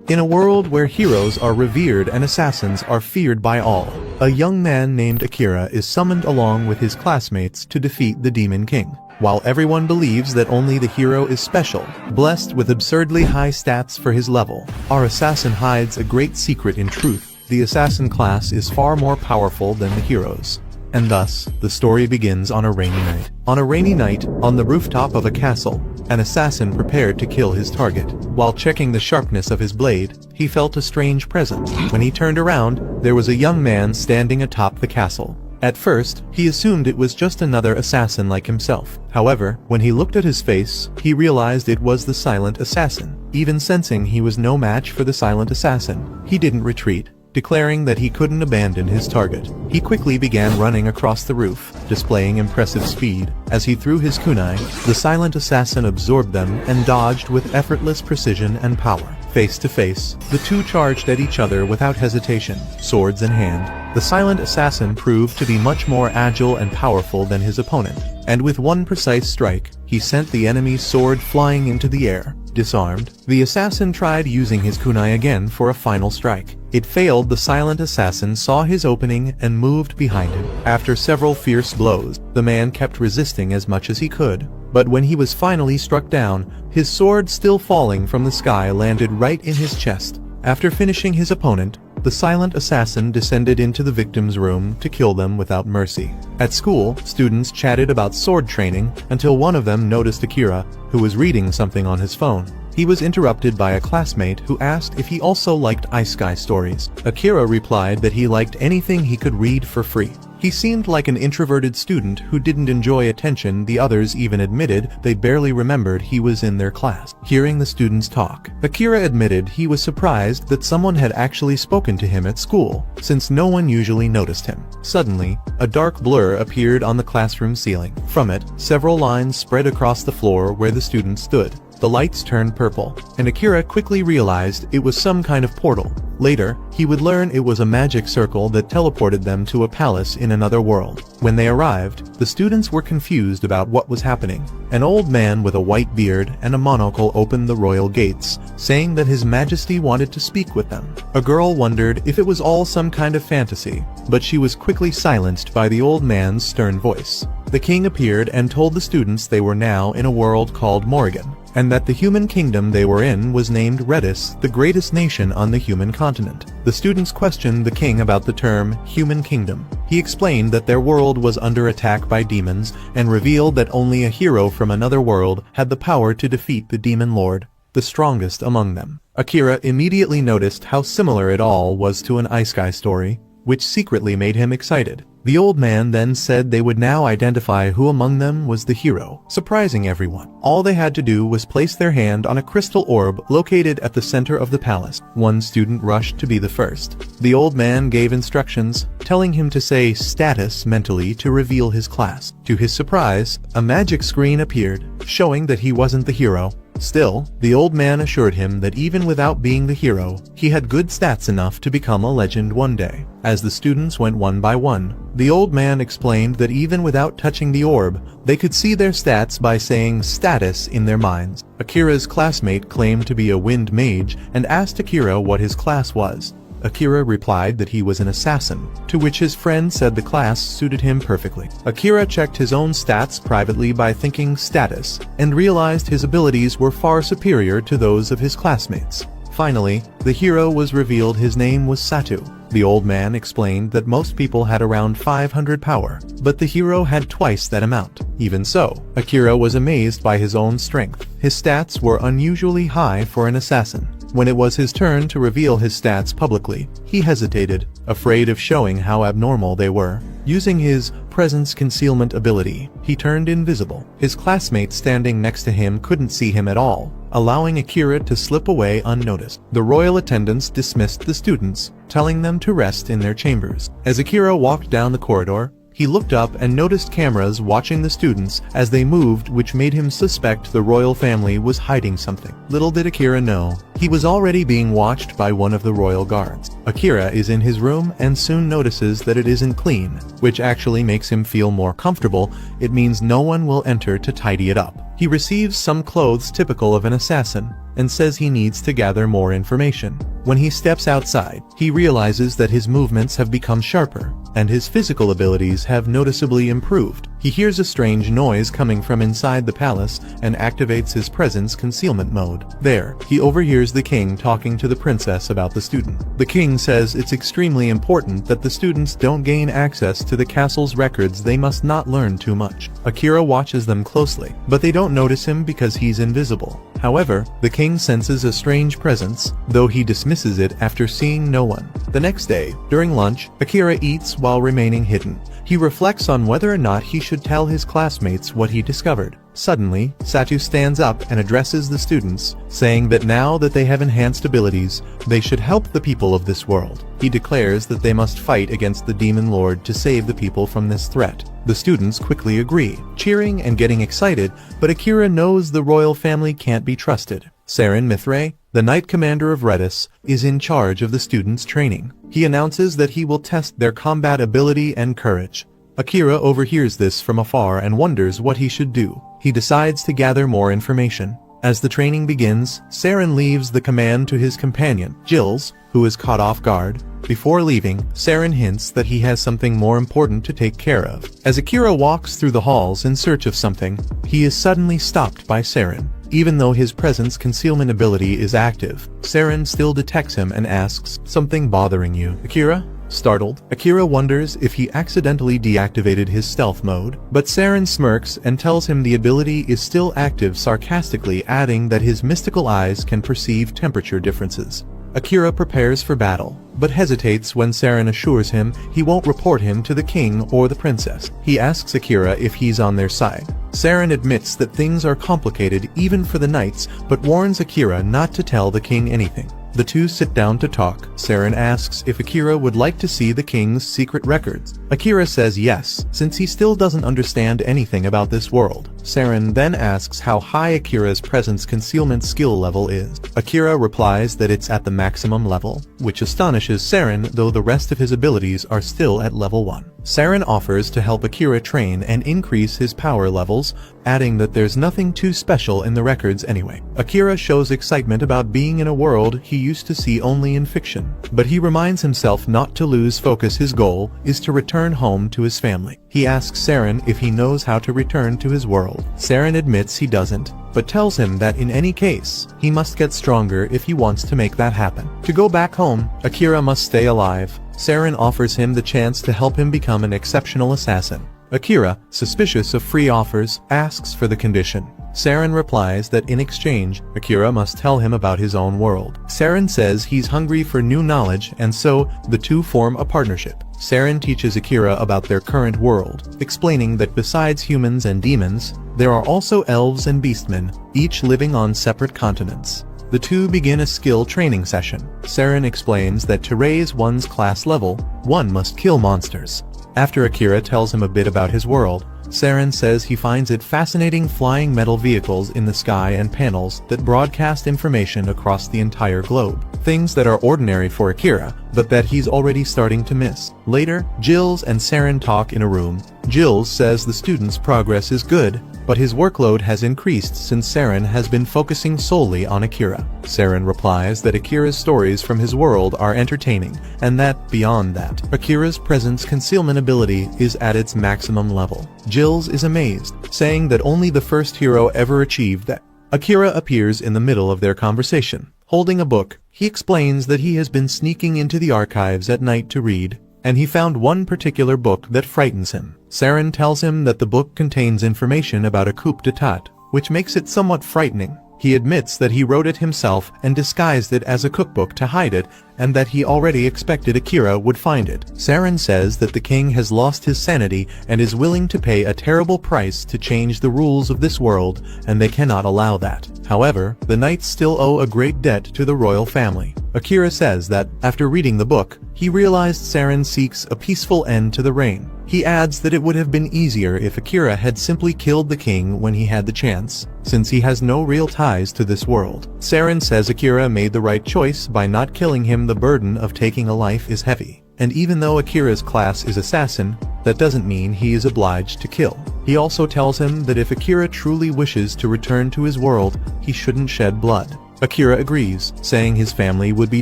In a world where heroes are revered and assassins are feared by all, a young man named Akira is summoned along with his classmates to defeat the Demon King. While everyone believes that only the hero is special, blessed with absurdly high stats for his level, our assassin hides a great secret in truth. The assassin class is far more powerful than the heroes. And thus, the story begins on a rainy night. On a rainy night, on the rooftop of a castle, an assassin prepared to kill his target. While checking the sharpness of his blade, he felt a strange presence. When he turned around, there was a young man standing atop the castle. At first, he assumed it was just another assassin like himself. However, when he looked at his face, he realized it was the silent assassin. Even sensing he was no match for the silent assassin, he didn't retreat, declaring that he couldn't abandon his target. He quickly began running across the roof, displaying impressive speed. As he threw his kunai, the silent assassin absorbed them and dodged with effortless precision and power. Face to face, the two charged at each other without hesitation, swords in hand. The silent assassin proved to be much more agile and powerful than his opponent, and with one precise strike, he sent the enemy's sword flying into the air. Disarmed, the assassin tried using his kunai again for a final strike. It failed. The silent assassin saw his opening and moved behind him. After several fierce blows, the man kept resisting as much as he could. But when he was finally struck down, his sword still falling from the sky landed right in his chest. After finishing his opponent, the silent assassin descended into the victim's room to kill them without mercy. At school, students chatted about sword training until one of them noticed Akira, who was reading something on his phone. He was interrupted by a classmate who asked if he also liked isekai stories. Akira replied that he liked anything he could read for free. He seemed like an introverted student who didn't enjoy attention. The others even admitted they barely remembered he was in their class. Hearing the students talk, Akira admitted he was surprised that someone had actually spoken to him at school, since no one usually noticed him. Suddenly, a dark blur appeared on the classroom ceiling. From it, several lines spread across the floor where the students stood. The lights turned purple, and Akira quickly realized it was some kind of portal. Later, he would learn it was a magic circle that teleported them to a palace in another world. When they arrived, the students were confused about what was happening. An old man with a white beard and a monocle opened the royal gates, saying that His Majesty wanted to speak with them. A girl wondered if it was all some kind of fantasy, but she was quickly silenced by the old man's stern voice. The king appeared and told the students they were now in a world called Morrigan, and that the human kingdom they were in was named Redis, the greatest nation on the human continent. The students questioned the king about the term human kingdom. He explained that their world was under attack by demons and revealed that only a hero from another world had the power to defeat the demon lord, the strongest among them. Akira immediately noticed how similar it all was to an isekai story, which secretly made him excited. The old man then said they would now identify who among them was the hero, surprising everyone. All they had to do was place their hand on a crystal orb located at the center of the palace. One student rushed to be the first. The old man gave instructions, telling him to say status mentally to reveal his class. To his surprise, a magic screen appeared, showing that he wasn't the hero. Still, the old man assured him that even without being the hero, he had good stats enough to become a legend one day. As the students went one by one, the old man explained that even without touching the orb, they could see their stats by saying status in their minds. Akira's classmate claimed to be a wind mage and asked Akira what his class was. Akira replied that he was an assassin, to which his friend said the class suited him perfectly. Akira checked his own stats privately by thinking status, and realized his abilities were far superior to those of his classmates. Finally, the hero was revealed. His name was Satu. The old man explained that most people had around 500 power, but the hero had twice that amount. Even so, Akira was amazed by his own strength. His stats were unusually high for an assassin. When it was his turn to reveal his stats publicly, he hesitated, afraid of showing how abnormal they were. Using his presence concealment ability, he turned invisible. His classmates standing next to him couldn't see him at all, allowing Akira to slip away unnoticed. The royal attendants dismissed the students, telling them to rest in their chambers. As Akira walked down the corridor, He looked up and noticed cameras watching the students as they moved, which made him suspect the royal family was hiding something. Little did Akira know, he was already being watched by one of the royal guards. Akira is in his room and soon notices that it isn't clean, which actually makes him feel more comfortable. It means no one will enter to tidy it up. He receives some clothes typical of an assassin and says he needs to gather more information. When he steps outside, he realizes that his movements have become sharper and his physical abilities have noticeably improved. He hears a strange noise coming from inside the palace and activates his presence concealment mode. There, he overhears the king talking to the princess about the student. The king says it's extremely important that the students don't gain access to the castle's records. They must not learn too much. Akira watches them closely, but they don't notice him because he's invisible. However, the king senses a strange presence, though he dismisses it after seeing no one. The next day, during lunch, Akira eats while remaining hidden. He reflects on whether or not he should tell his classmates what he discovered. Suddenly, Satu stands up and addresses the students, saying that now that they have enhanced abilities, they should help the people of this world. He declares that they must fight against the demon lord to save the people from this threat. The students quickly agree, cheering and getting excited, but Akira knows the royal family can't be trusted. Saren Mithray, the Knight Commander of Redis, is in charge of the students' training. He announces that he will test their combat ability and courage. Akira overhears this from afar and wonders what he should do. He decides to gather more information. As the training begins, Saren leaves the command to his companion, Jills, who is caught off guard. Before leaving, Saren hints that he has something more important to take care of. As Akira walks through the halls in search of something, he is suddenly stopped by Saren. Even though his presence concealment ability is active, Saren still detects him and asks, "Something bothering you, Akira?" Startled, Akira wonders if he accidentally deactivated his stealth mode, but Saren smirks and tells him the ability is still active, sarcastically adding that his mystical eyes can perceive temperature differences. Akira prepares for battle, but hesitates when Saren assures him he won't report him to the king or the princess. He asks Akira if he's on their side. Saren admits that things are complicated even for the knights, but warns Akira not to tell the king anything. The two sit down to talk. Saren asks if Akira would like to see the king's secret records. Akira says yes, since he still doesn't understand anything about this world. Saren then asks how high Akira's presence concealment skill level is. Akira replies that it's at the maximum level, which astonishes Saren, though the rest of his abilities are still at level 1. Saren offers to help Akira train and increase his power levels, adding that there's nothing too special in the records anyway. Akira shows excitement about being in a world he used to see only in fiction, but he reminds himself not to lose focus. His goal is to return home to his family. He asks Saren if he knows how to return to his world. Saren admits he doesn't, but tells him that in any case, he must get stronger if he wants to make that happen. To go back home, Akira must stay alive. Saren offers him the chance to help him become an exceptional assassin. Akira, suspicious of free offers, asks for the condition. Saren replies that in exchange, Akira must tell him about his own world. Saren says he's hungry for new knowledge, and so the two form a partnership. Saren teaches Akira about their current world, explaining that besides humans and demons, there are also elves and beastmen, each living on separate continents. The two begin a skill training session. Saren explains that to raise one's class level, one must kill monsters. After Akira tells him a bit about his world, Saren says he finds it fascinating flying metal vehicles in the sky and panels that broadcast information across the entire globe. Things that are ordinary for Akira, but that he's already starting to miss. Later, Jills and Saren talk in a room. Jills says the student's progress is good, but his workload has increased since Saren has been focusing solely on Akira. Saren replies that Akira's stories from his world are entertaining, and that, beyond that, Akira's presence concealment ability is at its maximum level. Jills is amazed, saying that only the first hero ever achieved that. Akira appears in the middle of their conversation. Holding a book, he explains that he has been sneaking into the archives at night to read, and he found one particular book that frightens him. Saren tells him that the book contains information about a coup d'etat, which makes it somewhat frightening. He admits that he wrote it himself and disguised it as a cookbook to hide it, and that he already expected Akira would find it. Saren says that the king has lost his sanity and is willing to pay a terrible price to change the rules of this world, and they cannot allow that. However, the knights still owe a great debt to the royal family. Akira says that, after reading the book, he realized Saren seeks a peaceful end to the reign. He adds that it would have been easier if Akira had simply killed the king when he had the chance, since he has no real ties to this world. Saren says Akira made the right choice by not killing him. The burden of taking a life is heavy. And even though Akira's class is assassin, that doesn't mean he is obliged to kill. He also tells him that if Akira truly wishes to return to his world, he shouldn't shed blood. Akira agrees, saying his family would be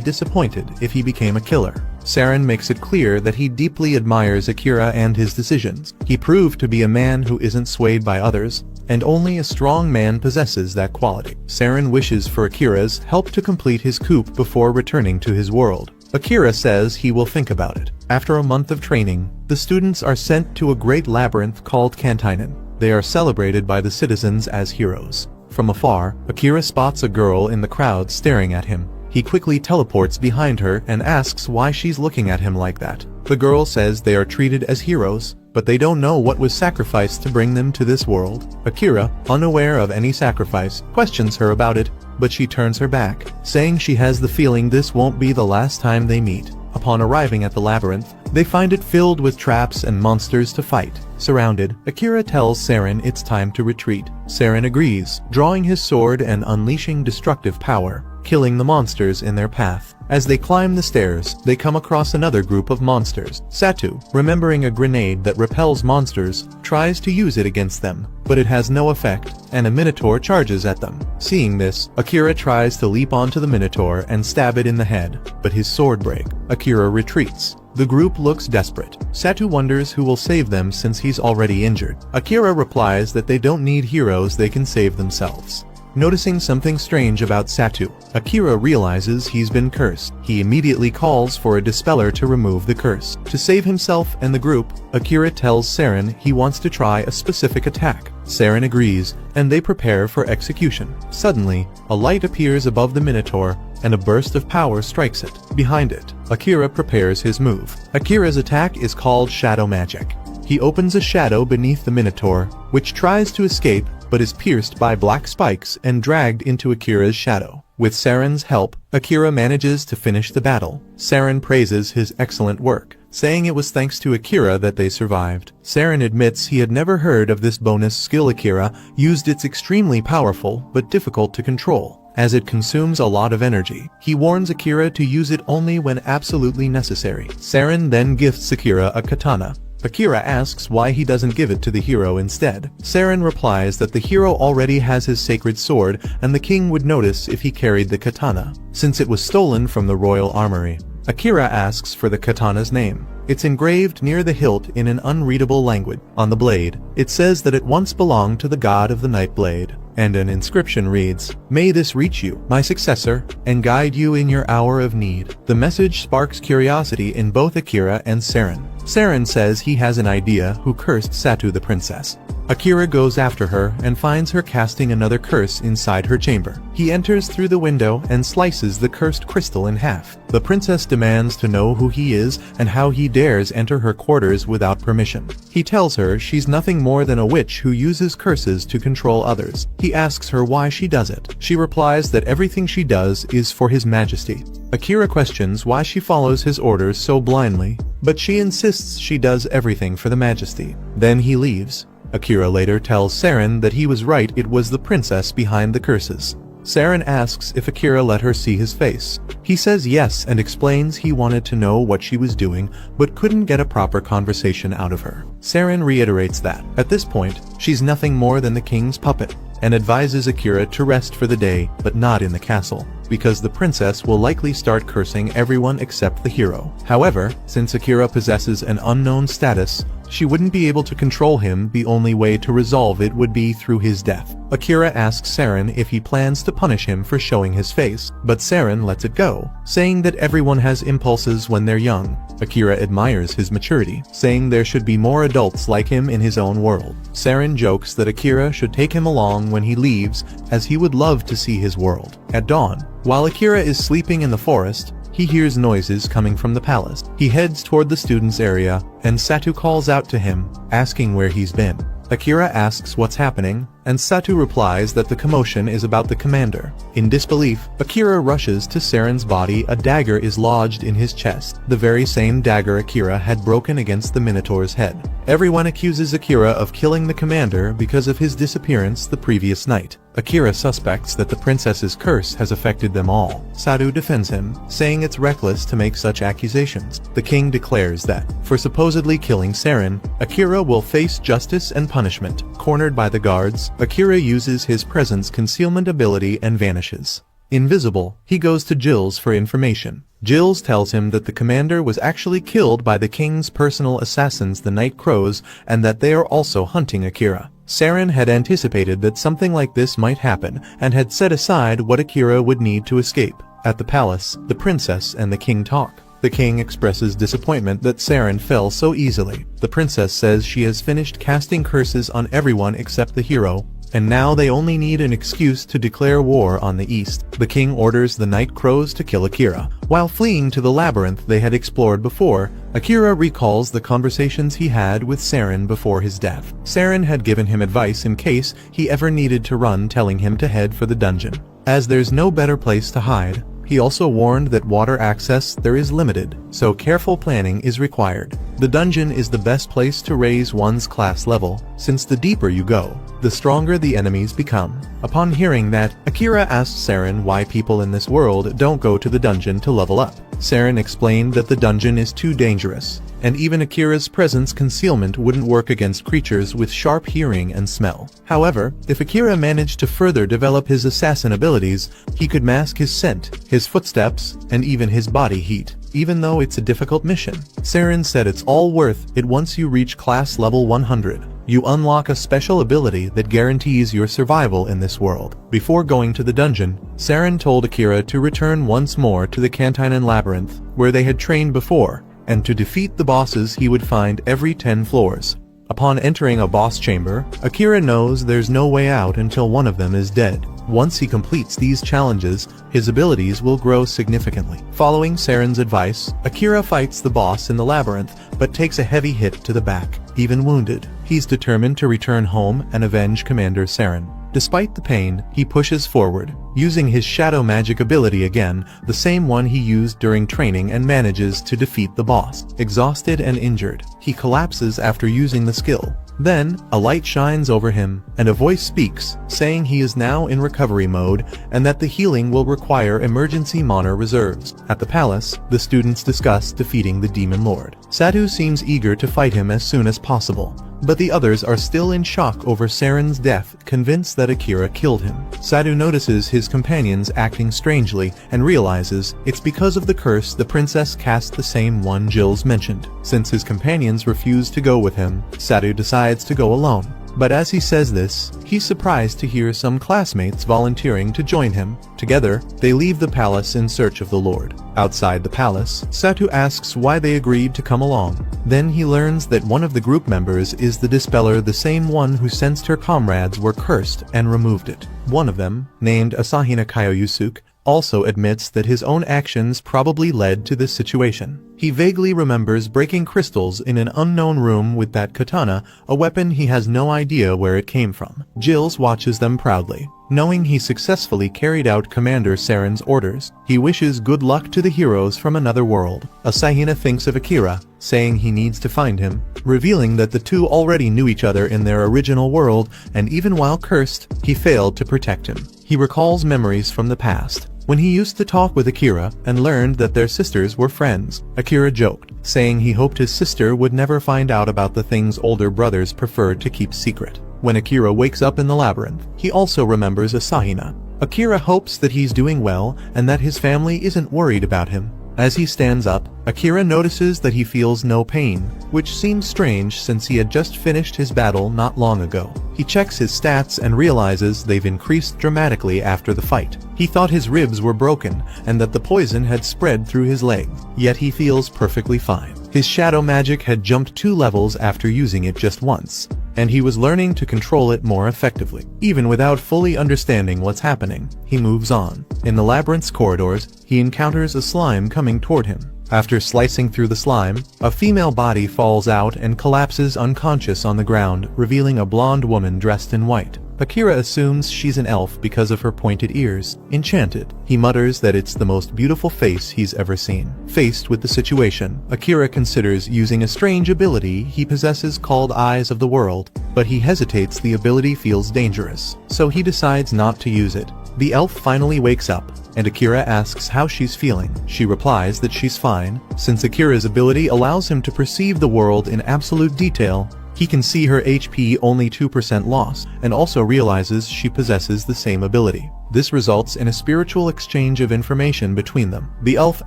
disappointed if he became a killer. Saren makes it clear that he deeply admires Akira and his decisions. He proved to be a man who isn't swayed by others, and only a strong man possesses that quality. Saren wishes for Akira's help to complete his coup before returning to his world. Akira says he will think about it. After a month of training, the students are sent to a great labyrinth called Cantinan. They are celebrated by the citizens as heroes. From afar, Akira spots a girl in the crowd staring at him. He quickly teleports behind her and asks why she's looking at him like that. The girl says they are treated as heroes, but they don't know what was sacrificed to bring them to this world. Akira, unaware of any sacrifice, questions her about it, but she turns her back, saying she has the feeling this won't be the last time they meet. Upon arriving at the labyrinth, they find it filled with traps and monsters to fight. Surrounded, Akira tells Saren it's time to retreat. Saren agrees, drawing his sword and unleashing destructive power, killing the monsters in their path. As they climb the stairs, they come across another group of monsters. Satu, remembering a grenade that repels monsters, tries to use it against them, but it has no effect, and a minotaur charges at them. Seeing this, Akira tries to leap onto the minotaur and stab it in the head, but his sword breaks. Akira retreats. The group looks desperate. Satu wonders who will save them since he's already injured. Akira replies that they don't need heroes, they can save themselves. Noticing something strange about Satu, Akira realizes he's been cursed. He immediately calls for a dispeller to remove the curse. To save himself and the group, Akira tells Saren he wants to try a specific attack. Saren agrees, and they prepare for execution. Suddenly, a light appears above the minotaur, and a burst of power strikes it. Behind it, Akira prepares his move. Akira's attack is called Shadow Magic. He opens a shadow beneath the minotaur, which tries to escape, but is pierced by black spikes and dragged into Akira's shadow. With Saren's help, Akira manages to finish the battle. Saren praises his excellent work, saying it was thanks to Akira that they survived. Saren admits he had never heard of this bonus skill Akira used. It's extremely powerful, but difficult to control, as it consumes a lot of energy. He warns Akira to use it only when absolutely necessary. Saren then gifts Akira a katana. Akira asks why he doesn't give it to the hero instead. Saren replies that the hero already has his sacred sword and the king would notice if he carried the katana, since it was stolen from the royal armory. Akira asks for the katana's name. It's engraved near the hilt in an unreadable language. On the blade, it says that it once belonged to the god of the night blade, and an inscription reads, "May this reach you, my successor, and guide you in your hour of need." The message sparks curiosity in both Akira and Saren. Saren says he has an idea who cursed Satu the princess. Akira goes after her and finds her casting another curse inside her chamber. He enters through the window and slices the cursed crystal in half. The princess demands to know who he is and how he dares enter her quarters without permission. He tells her she's nothing more than a witch who uses curses to control others. He asks her why she does it. She replies that everything she does is for his majesty. Akira questions why she follows his orders so blindly, but she insists she does everything for the majesty. Then he leaves. Akira later tells Saren that he was right, it was the princess behind the curses. Saren asks if Akira let her see his face. He says yes and explains he wanted to know what she was doing but couldn't get a proper conversation out of her. Saren reiterates that, at this point, she's nothing more than the king's puppet, and advises Akira to rest for the day, but not in the castle, because the princess will likely start cursing everyone except the hero. However, since Akira possesses an unknown status, she wouldn't be able to control him. The only way to resolve it would be through his death. Akira asks Saren if he plans to punish him for showing his face, but Saren lets it go, saying that everyone has impulses when they're young. Akira admires his maturity, saying there should be more adults like him in his own world. Saren jokes that Akira should take him along when he leaves, as he would love to see his world. At dawn, while Akira is sleeping in the forest, he hears noises coming from the palace. He heads toward the students' area, and Satu calls out to him, asking where he's been. Akira asks what's happening, and Satu replies that the commotion is about the commander. In disbelief, Akira rushes to Seren's body. A dagger is lodged in his chest, the very same dagger Akira had broken against the Minotaur's head. Everyone accuses Akira of killing the commander because of his disappearance the previous night. Akira suspects that the princess's curse has affected them all. Satu defends him, saying it's reckless to make such accusations. The king declares that, for supposedly killing Seren, Akira will face justice and punishment. Cornered by the guards, Akira uses his presence concealment ability and vanishes. Invisible, he goes to Jill's for information. Jill's tells him that the commander was actually killed by the king's personal assassins, the Night Crows, and that they are also hunting Akira. Seren had anticipated that something like this might happen and had set aside what Akira would need to escape. At the palace, the princess and the king talk. The king expresses disappointment that Seren fell so easily. The princess says she has finished casting curses on everyone except the hero, and now they only need an excuse to declare war on the east. The king orders the Night Crows to kill Akira. While fleeing to the labyrinth they had explored before, Akira recalls the conversations he had with Seren before his death. Seren had given him advice in case he ever needed to run, telling him to head for the dungeon, as there's no better place to hide. He also warned that water access there is limited, so careful planning is required. The dungeon is the best place to raise one's class level, since the deeper you go, the stronger the enemies become. Upon hearing that, Akira asks Seren why people in this world don't go to the dungeon to level up. Seren explained that the dungeon is too dangerous, and even Akira's presence concealment wouldn't work against creatures with sharp hearing and smell. However, if Akira managed to further develop his assassin abilities, he could mask his scent, his footsteps, and even his body heat, even though it's a difficult mission. Seren said it's all worth it once you reach class level 100. You unlock a special ability that guarantees your survival in this world. Before going to the dungeon, Seren told Akira to return once more to the Cantinan Labyrinth, where they had trained before, and to defeat the bosses he would find every 10 floors. Upon entering a boss chamber, Akira knows there's no way out until one of them is dead. Once he completes these challenges, his abilities will grow significantly. Following Seren's advice, Akira fights the boss in the labyrinth, but takes a heavy hit to the back. Even wounded, he's determined to return home and avenge Commander Seren. Despite the pain, he pushes forward, using his shadow magic ability again, the same one he used during training, and manages to defeat the boss. Exhausted and injured, he collapses after using the skill. Then, a light shines over him, and a voice speaks, saying he is now in recovery mode, and that the healing will require emergency mana reserves. At the palace, the students discuss defeating the Demon Lord. Satu seems eager to fight him as soon as possible, but the others are still in shock over Seren's death, convinced that Akira killed him. Satu notices his companions acting strangely and realizes it's because of the curse the princess cast, the same one Jill's mentioned. Since his companions refuse to go with him, Satu decides to go alone. But as he says this, he's surprised to hear some classmates volunteering to join him. Together, they leave the palace in search of the Lord. Outside the palace, Satu asks why they agreed to come along. Then he learns that one of the group members is the Dispeller, the same one who sensed her comrades were cursed and removed it. One of them, named Asahina Kaioyusuke, also admits that his own actions probably led to this situation. He vaguely remembers breaking crystals in an unknown room with that katana, a weapon he has no idea where it came from. Jills watches them proudly. Knowing he successfully carried out Commander Seren's orders, he wishes good luck to the heroes from another world. Asahina thinks of Akira, saying he needs to find him, revealing that the two already knew each other in their original world, and even while cursed, he failed to protect him. He recalls memories from the past, when he used to talk with Akira and learned that their sisters were friends. Akira joked, saying he hoped his sister would never find out about the things older brothers preferred to keep secret. When Akira wakes up in the labyrinth, he also remembers Asahina. Akira hopes that he's doing well and that his family isn't worried about him. As he stands up, Akira notices that he feels no pain, which seems strange since he had just finished his battle not long ago. He checks his stats and realizes they've increased dramatically after the fight. He thought his ribs were broken and that the poison had spread through his legs, yet he feels perfectly fine. His shadow magic had jumped 2 levels after using it just once, and he was learning to control it more effectively. Even without fully understanding what's happening, he moves on. In the labyrinth's corridors, he encounters a slime coming toward him. After slicing through the slime, a female body falls out and collapses unconscious on the ground, revealing a blonde woman dressed in white. Akira assumes she's an elf because of her pointed ears. Enchanted, he mutters that it's the most beautiful face he's ever seen. Faced with the situation, Akira considers using a strange ability he possesses called Eyes of the World, but he hesitates. The ability feels dangerous, so he decides not to use it. The elf finally wakes up, and Akira asks how she's feeling. She replies that she's fine. Since Akira's ability allows him to perceive the world in absolute detail, he can see her HP only 2% loss, and also realizes she possesses the same ability. This results in a spiritual exchange of information between them. The elf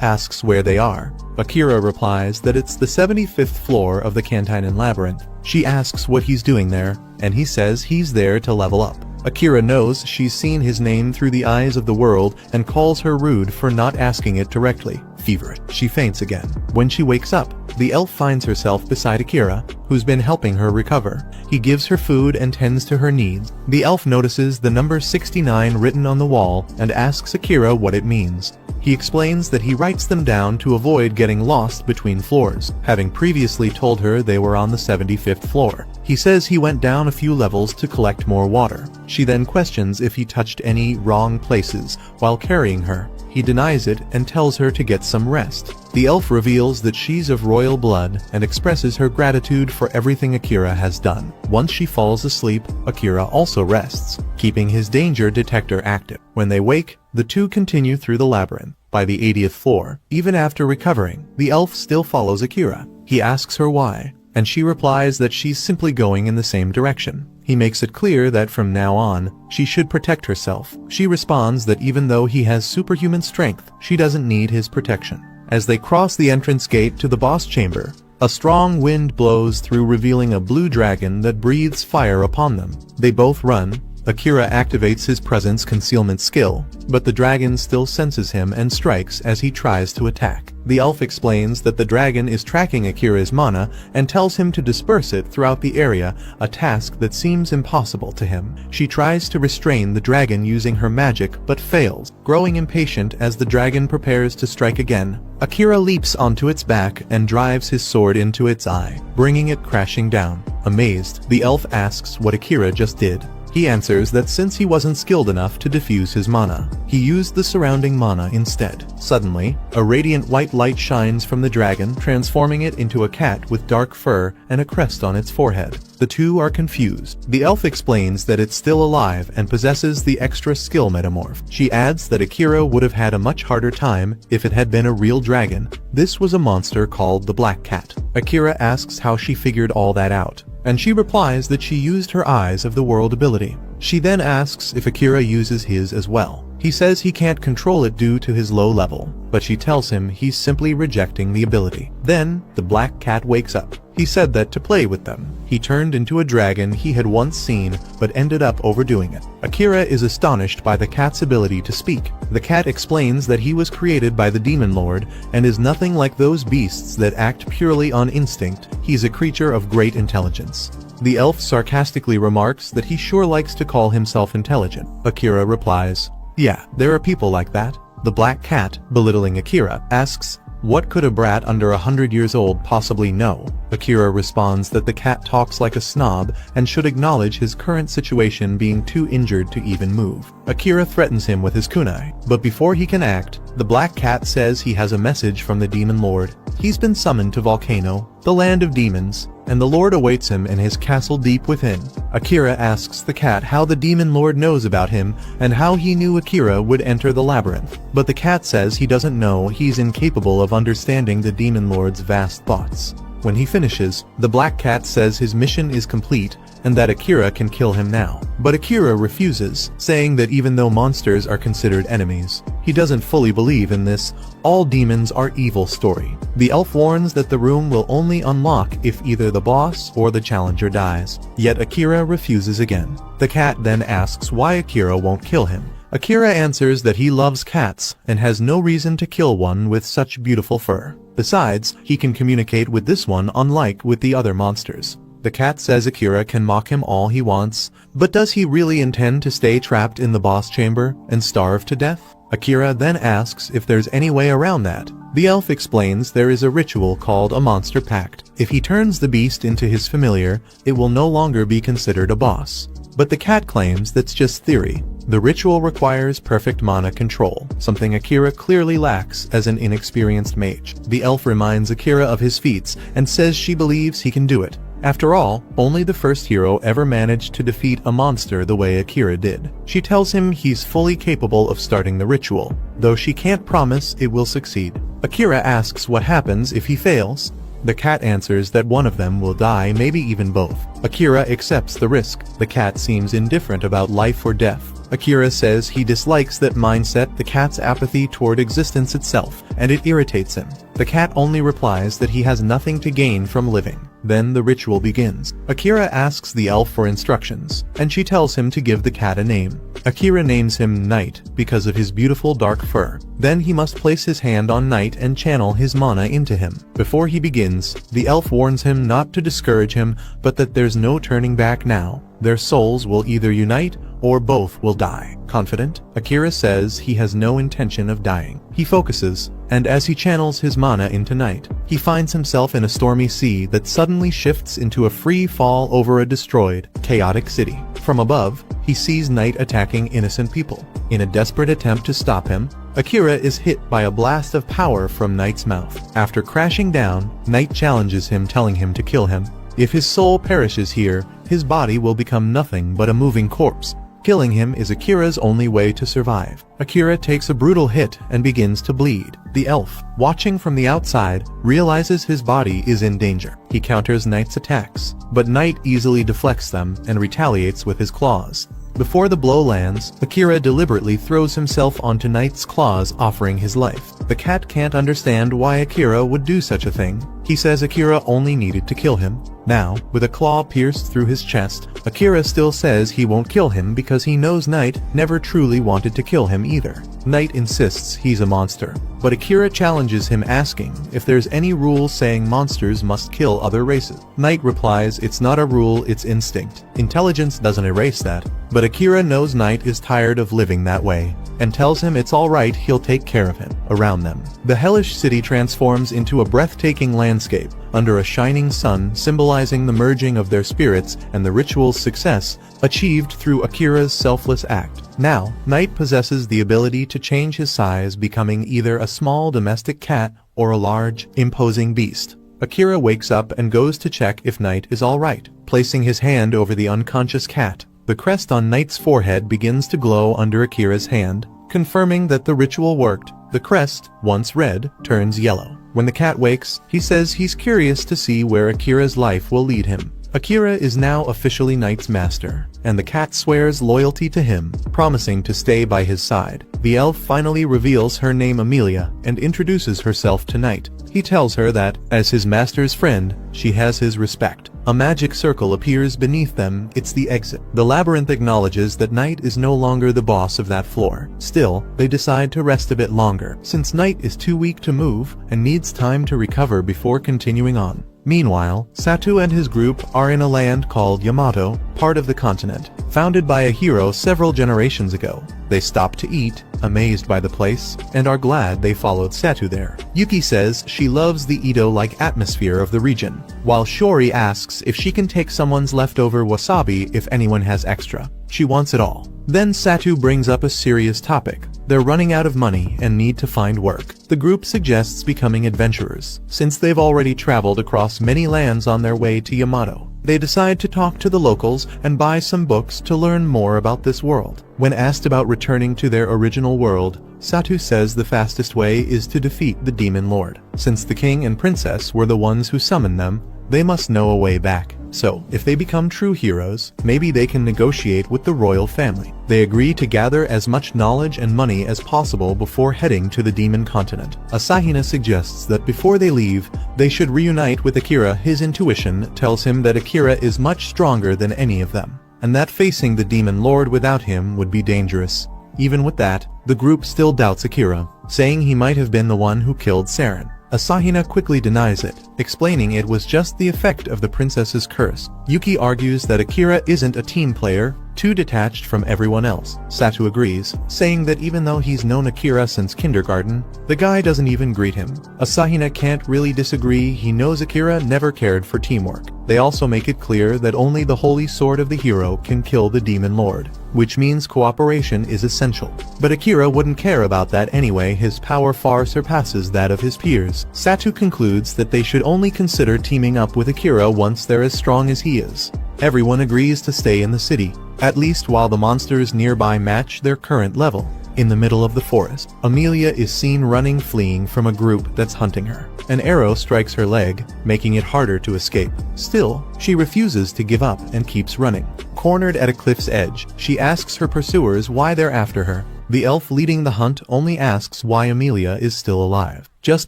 asks where they are. Akira replies that it's the 75th floor of the Cantinan Labyrinth. She asks what he's doing there, and he says he's there to level up. Akira knows she's seen his name through the Eyes of the World and calls her rude for not asking it directly. Feverish, she faints again. When she wakes up, the elf finds herself beside Akira, who's been helping her recover. He gives her food and tends to her needs. The elf notices the number 69 written on the wall and asks Akira what it means. He explains that he writes them down to avoid getting lost between floors, having previously told her they were on the 75th floor. He says he went down a few levels to collect more water. She then questions if he touched any wrong places while carrying her. He denies it and tells her to get some rest. The elf reveals that she's of royal blood and expresses her gratitude for everything Akira has done. Once she falls asleep, Akira also rests, keeping his danger detector active. When they wake, the two continue through the labyrinth. By the 80th floor, even after recovering, the elf still follows Akira. He asks her why, and she replies that she's simply going in the same direction. He makes it clear that from now on, she should protect herself. She responds that even though he has superhuman strength, she doesn't need his protection. As they cross the entrance gate to the boss chamber, a strong wind blows through, revealing a blue dragon that breathes fire upon them. They both run. Akira activates his presence concealment skill, but the dragon still senses him and strikes as he tries to attack. The elf explains that the dragon is tracking Akira's mana and tells him to disperse it throughout the area, a task that seems impossible to him. She tries to restrain the dragon using her magic but fails, growing impatient as the dragon prepares to strike again. Akira leaps onto its back and drives his sword into its eye, bringing it crashing down. Amazed, the elf asks what Akira just did. He answers that since he wasn't skilled enough to diffuse his mana, he used the surrounding mana instead. Suddenly, a radiant white light shines from the dragon, transforming it into a cat with dark fur and a crest on its forehead. The two are confused. The elf explains that it's still alive and possesses the extra skill metamorph. She adds that Akira would have had a much harder time if it had been a real dragon. This was a monster called the Black Cat. Akira asks how she figured all that out, and she replies that she used her Eyes of the World ability. She then asks if Akira uses his as well. He says he can't control it due to his low level, but she tells him he's simply rejecting the ability. Then, the Black Cat wakes up. He said that to play with them, he turned into a dragon he had once seen but ended up overdoing it. Akira is astonished by the cat's ability to speak. The cat explains that he was created by the Demon Lord and is nothing like those beasts that act purely on instinct. He's a creature of great intelligence. The elf sarcastically remarks that he sure likes to call himself intelligent. Akira replies, "Yeah, there are people like that." The Black Cat, belittling Akira, asks, "What could a brat under 100 years old possibly know?" Akira responds that the cat talks like a snob and should acknowledge his current situation, being too injured to even move. Akira threatens him with his kunai, but before he can act, the Black Cat says he has a message from the Demon Lord. He's been summoned to Volcano, the land of demons, and the Lord awaits him in his castle deep within. Akira asks the cat how the Demon Lord knows about him and how he knew Akira would enter the labyrinth, but the cat says he doesn't know. He's incapable of understanding the Demon Lord's vast thoughts. When he finishes, the Black Cat says his mission is complete and that Akira can kill him now. But Akira refuses, saying that even though monsters are considered enemies, he doesn't fully believe in this "all demons are evil" story. The elf warns that the room will only unlock if either the boss or the challenger dies. Yet Akira refuses again. The cat then asks why Akira won't kill him. Akira answers that he loves cats and has no reason to kill one with such beautiful fur. Besides, he can communicate with this one unlike with the other monsters. The cat says Akira can mock him all he wants, but does he really intend to stay trapped in the boss chamber and starve to death? Akira then asks if there's any way around that. The elf explains there is a ritual called a monster pact. If he turns the beast into his familiar, it will no longer be considered a boss. but the cat claims that's just theory. The ritual requires perfect mana control, something Akira clearly lacks as an inexperienced mage. The elf reminds Akira of his feats and says she believes he can do it. After all, only the first hero ever managed to defeat a monster the way Akira did. She tells him he's fully capable of starting the ritual, though she can't promise it will succeed. Akira asks what happens if he fails. The cat answers that one of them will die, maybe even both. Akira accepts the risk. The cat seems indifferent about life or death. Akira says he dislikes that mindset, the cat's apathy toward existence itself, and it irritates him. The cat only replies that he has nothing to gain from living. Then the ritual begins. Akira asks the elf for instructions, and she tells him to give the cat a name. Akira names him Night because of his beautiful dark fur. Then he must place his hand on Night and channel his mana into him. Before he begins, the elf warns him not to discourage him, but that there's no turning back now. Their souls will either unite or both will die. Confident, Akira says he has no intention of dying. He focuses, and as he channels his mana into Night, he finds himself in a stormy sea that suddenly shifts into a free fall over a destroyed, chaotic city. From above, he sees Night attacking innocent people. In a desperate attempt to stop him, Akira is hit by a blast of power from Night's mouth. After crashing down, Night challenges him, telling him to kill him. If his soul perishes here, his body will become nothing but a moving corpse. Killing him is Akira's only way to survive. Akira takes a brutal hit and begins to bleed. The elf, watching from the outside, realizes his body is in danger. He counters Night's attacks, but Night easily deflects them and retaliates with his claws. Before the blow lands, Akira deliberately throws himself onto Night's claws, offering his life. The cat can't understand why Akira would do such a thing. He says Akira only needed to kill him. Now, with a claw pierced through his chest, Akira still says he won't kill him because he knows Night never truly wanted to kill him either. Night insists he's a monster, but Akira challenges him, asking if there's any rule saying monsters must kill other races. Night replies it's not a rule, it's instinct. Intelligence doesn't erase that, but Akira knows Night is tired of living that way, and tells him it's alright, he'll take care of him. Around them, the hellish city transforms into a breathtaking landscape, under a shining sun, symbolizing the merging of their spirits and the ritual's success, achieved through Akira's selfless act. Now, Night possesses the ability to change his size, becoming either a small domestic cat or a large, imposing beast. Akira wakes up and goes to check if Night is alright, placing his hand over the unconscious cat. The crest on Night's forehead begins to glow under Akira's hand, confirming that the ritual worked. The crest, once red, turns yellow. When the cat wakes, he says he's curious to see where Akira's life will lead him. Akira is now officially Night's master, and the cat swears loyalty to him, promising to stay by his side. The elf finally reveals her name, Amelia, and introduces herself to Night. He tells her that, as his master's friend, she has his respect. A magic circle appears beneath them, it's the exit. The labyrinth acknowledges that Night is no longer the boss of that floor. Still, they decide to rest a bit longer, since Night is too weak to move and needs time to recover before continuing on. Meanwhile, Satu and his group are in a land called Yamato, part of the continent, founded by a hero several generations ago. They stop to eat, amazed by the place, and are glad they followed Satu there. Yuki says she loves the Edo-like atmosphere of the region, while Shori asks if she can take someone's leftover wasabi if anyone has extra. She wants it all. Then Satu brings up a serious topic. They're running out of money and need to find work. The group suggests becoming adventurers, since they've already traveled across many lands on their way to Yamato. They decide to talk to the locals and buy some books to learn more about this world. When asked about returning to their original world, Satu says the fastest way is to defeat the Demon Lord. Since the king and princess were the ones who summoned them, they must know a way back. So, if they become true heroes, maybe they can negotiate with the royal family. They agree to gather as much knowledge and money as possible before heading to the demon continent. Asahina suggests that before they leave, they should reunite with Akira. His intuition tells him that Akira is much stronger than any of them, and that facing the demon lord without him would be dangerous. Even with that, the group still doubts Akira, saying he might have been the one who killed Saren. Asahina quickly denies it, explaining it was just the effect of the princess's curse. Yuki argues that Akira isn't a team player, too detached from everyone else. Satu agrees, saying that even though he's known Akira since kindergarten, the guy doesn't even greet him. Asahina can't really disagree, he knows Akira never cared for teamwork. They also make it clear that only the holy sword of the hero can kill the demon lord, which means cooperation is essential. But Akira wouldn't care about that anyway, his power far surpasses that of his peers. Satu concludes that they should only consider teaming up with Akira once they're as strong as he is. Everyone agrees to stay in the city, at least while the monsters nearby match their current level. In the middle of the forest, Amelia is seen running, fleeing from a group that's hunting her. An arrow strikes her leg, making it harder to escape. Still, she refuses to give up and keeps running. Cornered at a cliff's edge, she asks her pursuers why they're after her. The elf leading the hunt only asks why Amelia is still alive. Just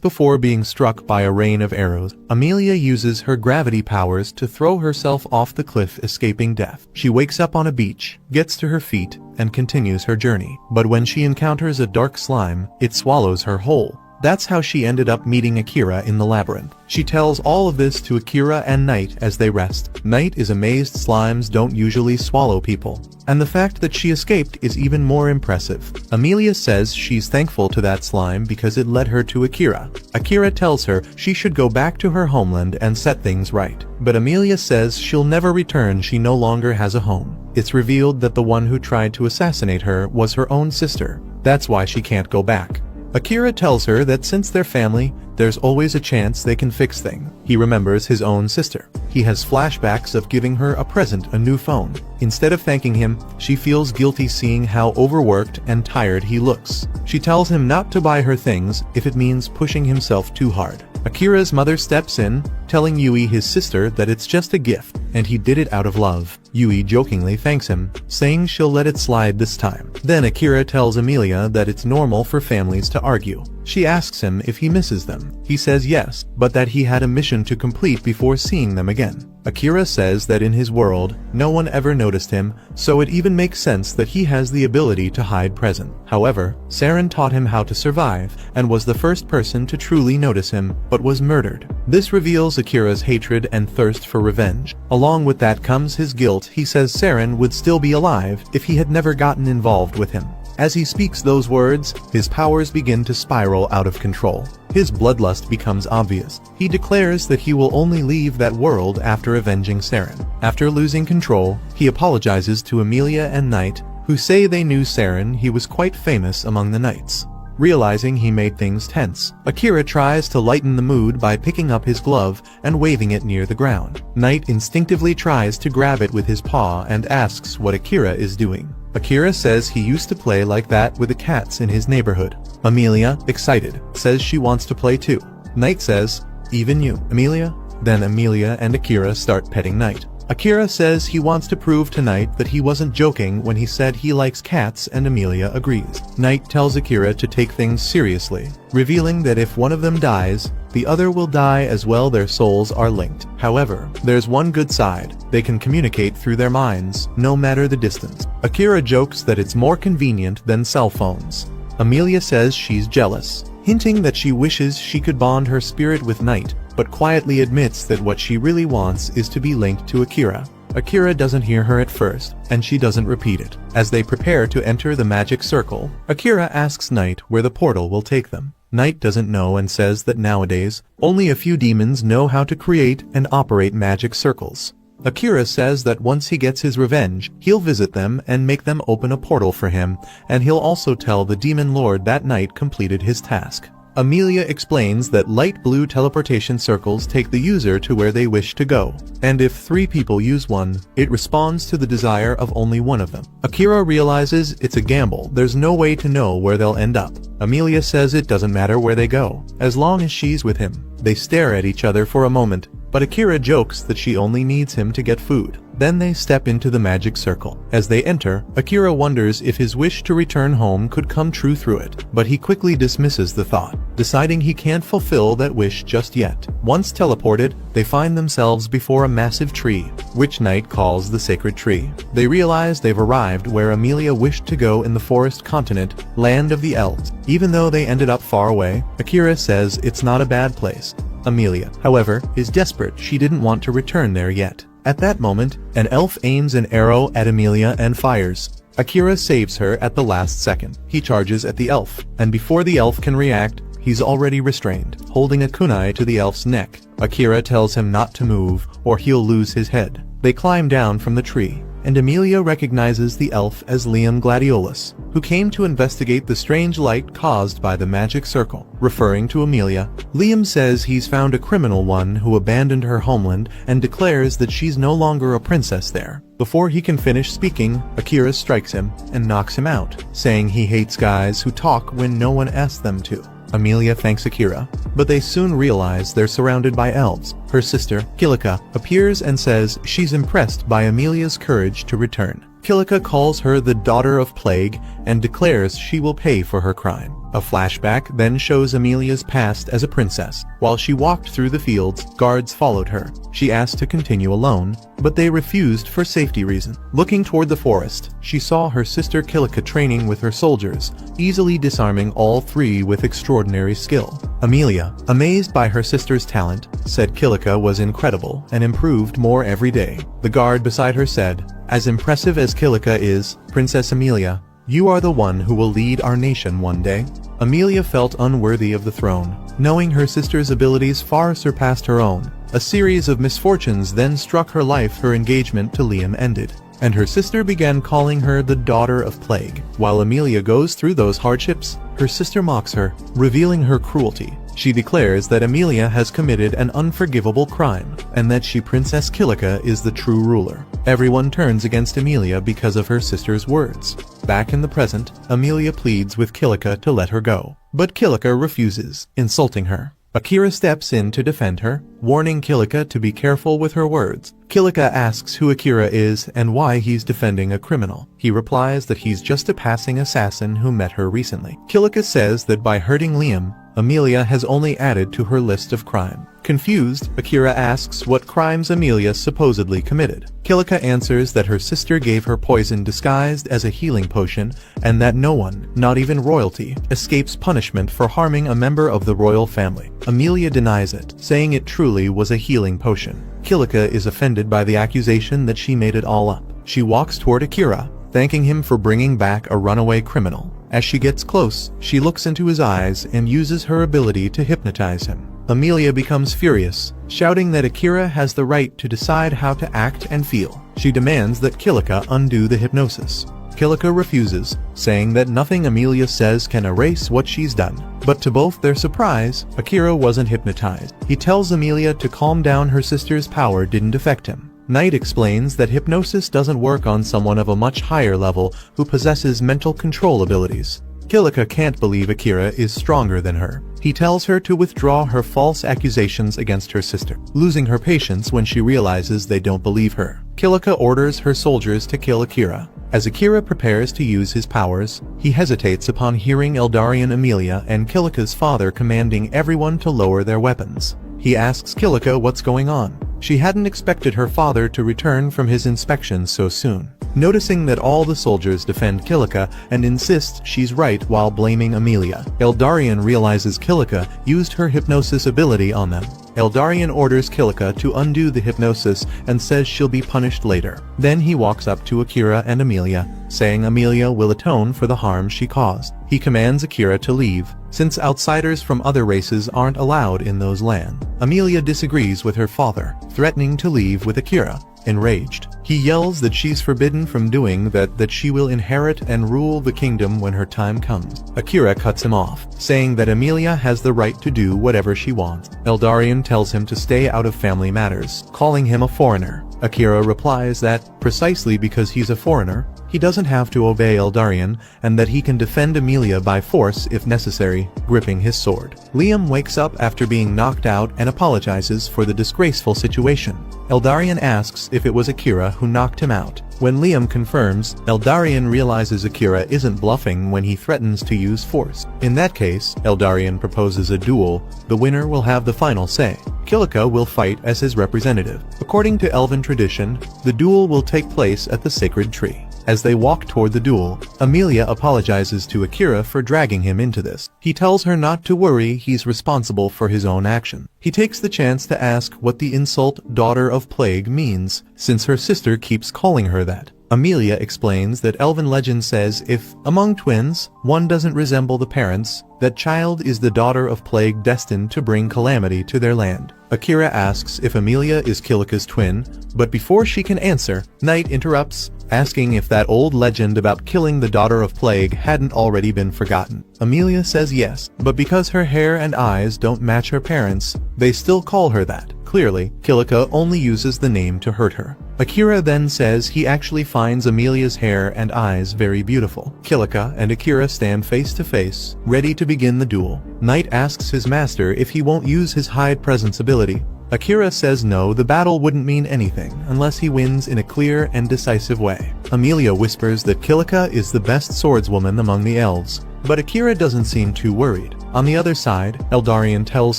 before being struck by a rain of arrows, Amelia uses her gravity powers to throw herself off the cliff, escaping death. She wakes up on a beach, gets to her feet, and continues her journey. But when she encounters a dark slime, it swallows her whole. That's how she ended up meeting Akira in the labyrinth. She tells all of this to Akira and Knight as they rest. Knight is amazed slimes don't usually swallow people, and the fact that she escaped is even more impressive. Amelia says she's thankful to that slime because it led her to Akira. Akira tells her she should go back to her homeland and set things right. But Amelia says she'll never return, she no longer has a home. It's revealed that the one who tried to assassinate her was her own sister. That's why she can't go back. Akira tells her that since they're family, there's always a chance they can fix things. He remembers his own sister. He has flashbacks of giving her a present, a new phone. Instead of thanking him, she feels guilty seeing how overworked and tired he looks. She tells him not to buy her things if it means pushing himself too hard. Akira's mother steps in, telling Yui, his sister, that it's just a gift, and he did it out of love. Yui jokingly thanks him, saying she'll let it slide this time. Then Akira tells Amelia that it's normal for families to argue. She asks him if he misses them. He says yes, but that he had a mission to complete before seeing them again. Akira says that in his world, no one ever noticed him, so it even makes sense that he has the ability to hide present. However, Saren taught him how to survive, and was the first person to truly notice him, but was murdered. This reveals Akira's hatred and thirst for revenge. Along with that comes his guilt. He says Saren would still be alive if he had never gotten involved with him. As he speaks those words, his powers begin to spiral out of control. His bloodlust becomes obvious. He declares that he will only leave that world after avenging Saren. After losing control, he apologizes to Amelia and Knight, who say they knew Saren. He was quite famous among the knights. Realizing he made things tense, Akira tries to lighten the mood by picking up his glove and waving it near the ground. Knight instinctively tries to grab it with his paw and asks what Akira is doing. Akira says he used to play like that with the cats in his neighborhood. Amelia, excited, says she wants to play too. Knight says, "Even you, Amelia?" Then Amelia and Akira start petting Knight. Akira says he wants to prove to Knight that he wasn't joking when he said he likes cats, and Amelia agrees. Knight tells Akira to take things seriously, revealing that if one of them dies, the other will die as well. Their souls are linked. However, there's one good side. They can communicate through their minds, no matter the distance. Akira jokes that it's more convenient than cell phones. Amelia says she's jealous, hinting that she wishes she could bond her spirit with Knight, but quietly admits that what she really wants is to be linked to Akira. Akira doesn't hear her at first, and she doesn't repeat it. As they prepare to enter the magic circle, Akira asks Knight where the portal will take them. Knight doesn't know and says that nowadays, only a few demons know how to create and operate magic circles. Akira says that once he gets his revenge, he'll visit them and make them open a portal for him, and he'll also tell the demon lord that Knight completed his task. Amelia explains that light blue teleportation circles take the user to where they wish to go, and if 3 people use one, it responds to the desire of only one of them. Akira realizes it's a gamble, there's no way to know where they'll end up. Amelia says it doesn't matter where they go, as long as she's with him. They stare at each other for a moment, but Akira jokes that she only needs him to get food. Then they step into the magic circle. As they enter, Akira wonders if his wish to return home could come true through it, but he quickly dismisses the thought, deciding he can't fulfill that wish just yet. Once teleported, they find themselves before a massive tree, which Knight calls the sacred tree. They realize they've arrived where Amelia wished to go in the forest continent, land of the elves. Even though they ended up far away, Akira says it's not a bad place. Amelia, however, is desperate. She didn't want to return there yet. At that moment, an elf aims an arrow at Amelia and fires. Akira saves her at the last second. He charges at the elf, and before the elf can react, he's already restrained, holding a kunai to the elf's neck. Akira tells him not to move, or he'll lose his head. They climb down from the tree, and Amelia recognizes the elf as Liam Gladiolus, who came to investigate the strange light caused by the magic circle. Referring to Amelia, Liam says he's found a criminal one who abandoned her homeland and declares that she's no longer a princess there. Before he can finish speaking, Akira strikes him and knocks him out, saying he hates guys who talk when no one asks them to. Amelia thanks Akira, but they soon realize they're surrounded by elves. Her sister, Kilika, appears and says she's impressed by Amelia's courage to return. Kilika calls her the daughter of plague and declares she will pay for her crime. A flashback then shows Amelia's past as a princess. While she walked through the fields, guards followed her. She asked to continue alone, but they refused for safety reasons. Looking toward the forest, she saw her sister Kilika training with her soldiers, easily disarming all three with extraordinary skill. Amelia, amazed by her sister's talent, said Kilika was incredible and improved more every day. The guard beside her said, "As impressive as Kilika is, Princess Amelia, you are the one who will lead our nation one day." Amelia felt unworthy of the throne, knowing her sister's abilities far surpassed her own. A series of misfortunes then struck her life. Her engagement to Liam ended, and her sister began calling her the daughter of plague. While Amelia goes through those hardships, her sister mocks her, revealing her cruelty. She declares that Amelia has committed an unforgivable crime, and that Princess Kilika is the true ruler. Everyone turns against Amelia because of her sister's words. Back in the present, Amelia pleads with Kilika to let her go, but Kilika refuses, insulting her. Akira steps in to defend her, warning Kilika to be careful with her words. Kilika asks who Akira is and why he's defending a criminal. He replies that he's just a passing assassin who met her recently. Kilika says that by hurting Liam, Amelia has only added to her list of crime. Confused, Akira asks what crimes Amelia supposedly committed. Kilika answers that her sister gave her poison disguised as a healing potion, and that no one, not even royalty, escapes punishment for harming a member of the royal family. Amelia denies it, saying it truly was a healing potion. Kilika is offended by the accusation that she made it all up. She walks toward Akira, thanking him for bringing back a runaway criminal. As she gets close, she looks into his eyes and uses her ability to hypnotize him. Amelia becomes furious, shouting that Akira has the right to decide how to act and feel. She demands that Kilika undo the hypnosis. Kilika refuses, saying that nothing Amelia says can erase what she's done. But to both their surprise, Akira wasn't hypnotized. He tells Amelia to calm down. Her sister's power didn't affect him. Knight explains that hypnosis doesn't work on someone of a much higher level who possesses mental control abilities. Kilika can't believe Akira is stronger than her. He tells her to withdraw her false accusations against her sister, losing her patience when she realizes they don't believe her. Kilika orders her soldiers to kill Akira. As Akira prepares to use his powers, he hesitates upon hearing Eldarian Amelia and Kilika's father commanding everyone to lower their weapons. He asks Kilika what's going on. She hadn't expected her father to return from his inspection so soon. Noticing that all the soldiers defend Kilika and insist she's right while blaming Amelia, Eldarian realizes Kilika used her hypnosis ability on them. Eldarian orders Kilika to undo the hypnosis and says she'll be punished later. Then he walks up to Akira and Amelia, saying Amelia will atone for the harm she caused. He commands Akira to leave, since outsiders from other races aren't allowed in those lands. Amelia disagrees with her father, threatening to leave with Akira. Enraged, he yells that she's forbidden from doing that she will inherit and rule the kingdom when her time comes. Akira cuts him off, saying that Amelia has the right to do whatever she wants. Eldarian tells him to stay out of family matters, calling him a foreigner. Akira replies that, precisely because he's a foreigner, he doesn't have to obey Eldarian, and that he can defend Amelia by force if necessary, gripping his sword. Liam wakes up after being knocked out and apologizes for the disgraceful situation. Eldarian asks if it was Akira who knocked him out. When Liam confirms, Eldarian realizes Akira isn't bluffing when he threatens to use force. In that case, Eldarian proposes a duel. The winner will have the final say. Kilika will fight as his representative. According to Elven tradition, the duel will take place at the sacred tree. As they walk toward the duel, Amelia apologizes to Akira for dragging him into this. He tells her not to worry, he's responsible for his own action. He takes the chance to ask what the insult "daughter of plague" means, since her sister keeps calling her that. Amelia explains that elven legend says if, among twins, one doesn't resemble the parents, that child is the daughter of plague destined to bring calamity to their land. Akira asks if Amelia is Kilika's twin, but before she can answer, Knight interrupts, asking if that old legend about killing the daughter of plague hadn't already been forgotten. Amelia says yes, but because her hair and eyes don't match her parents, they still call her that. Clearly, Kilika only uses the name to hurt her. Akira then says he actually finds Amelia's hair and eyes very beautiful. Kilika and Akira stand face to face, ready to begin the duel. Knight asks his master if he won't use his hide presence ability. Akira says no, the battle wouldn't mean anything unless he wins in a clear and decisive way. Amelia whispers that Kilika is the best swordswoman among the elves, but Akira doesn't seem too worried. On the other side, Eldarion tells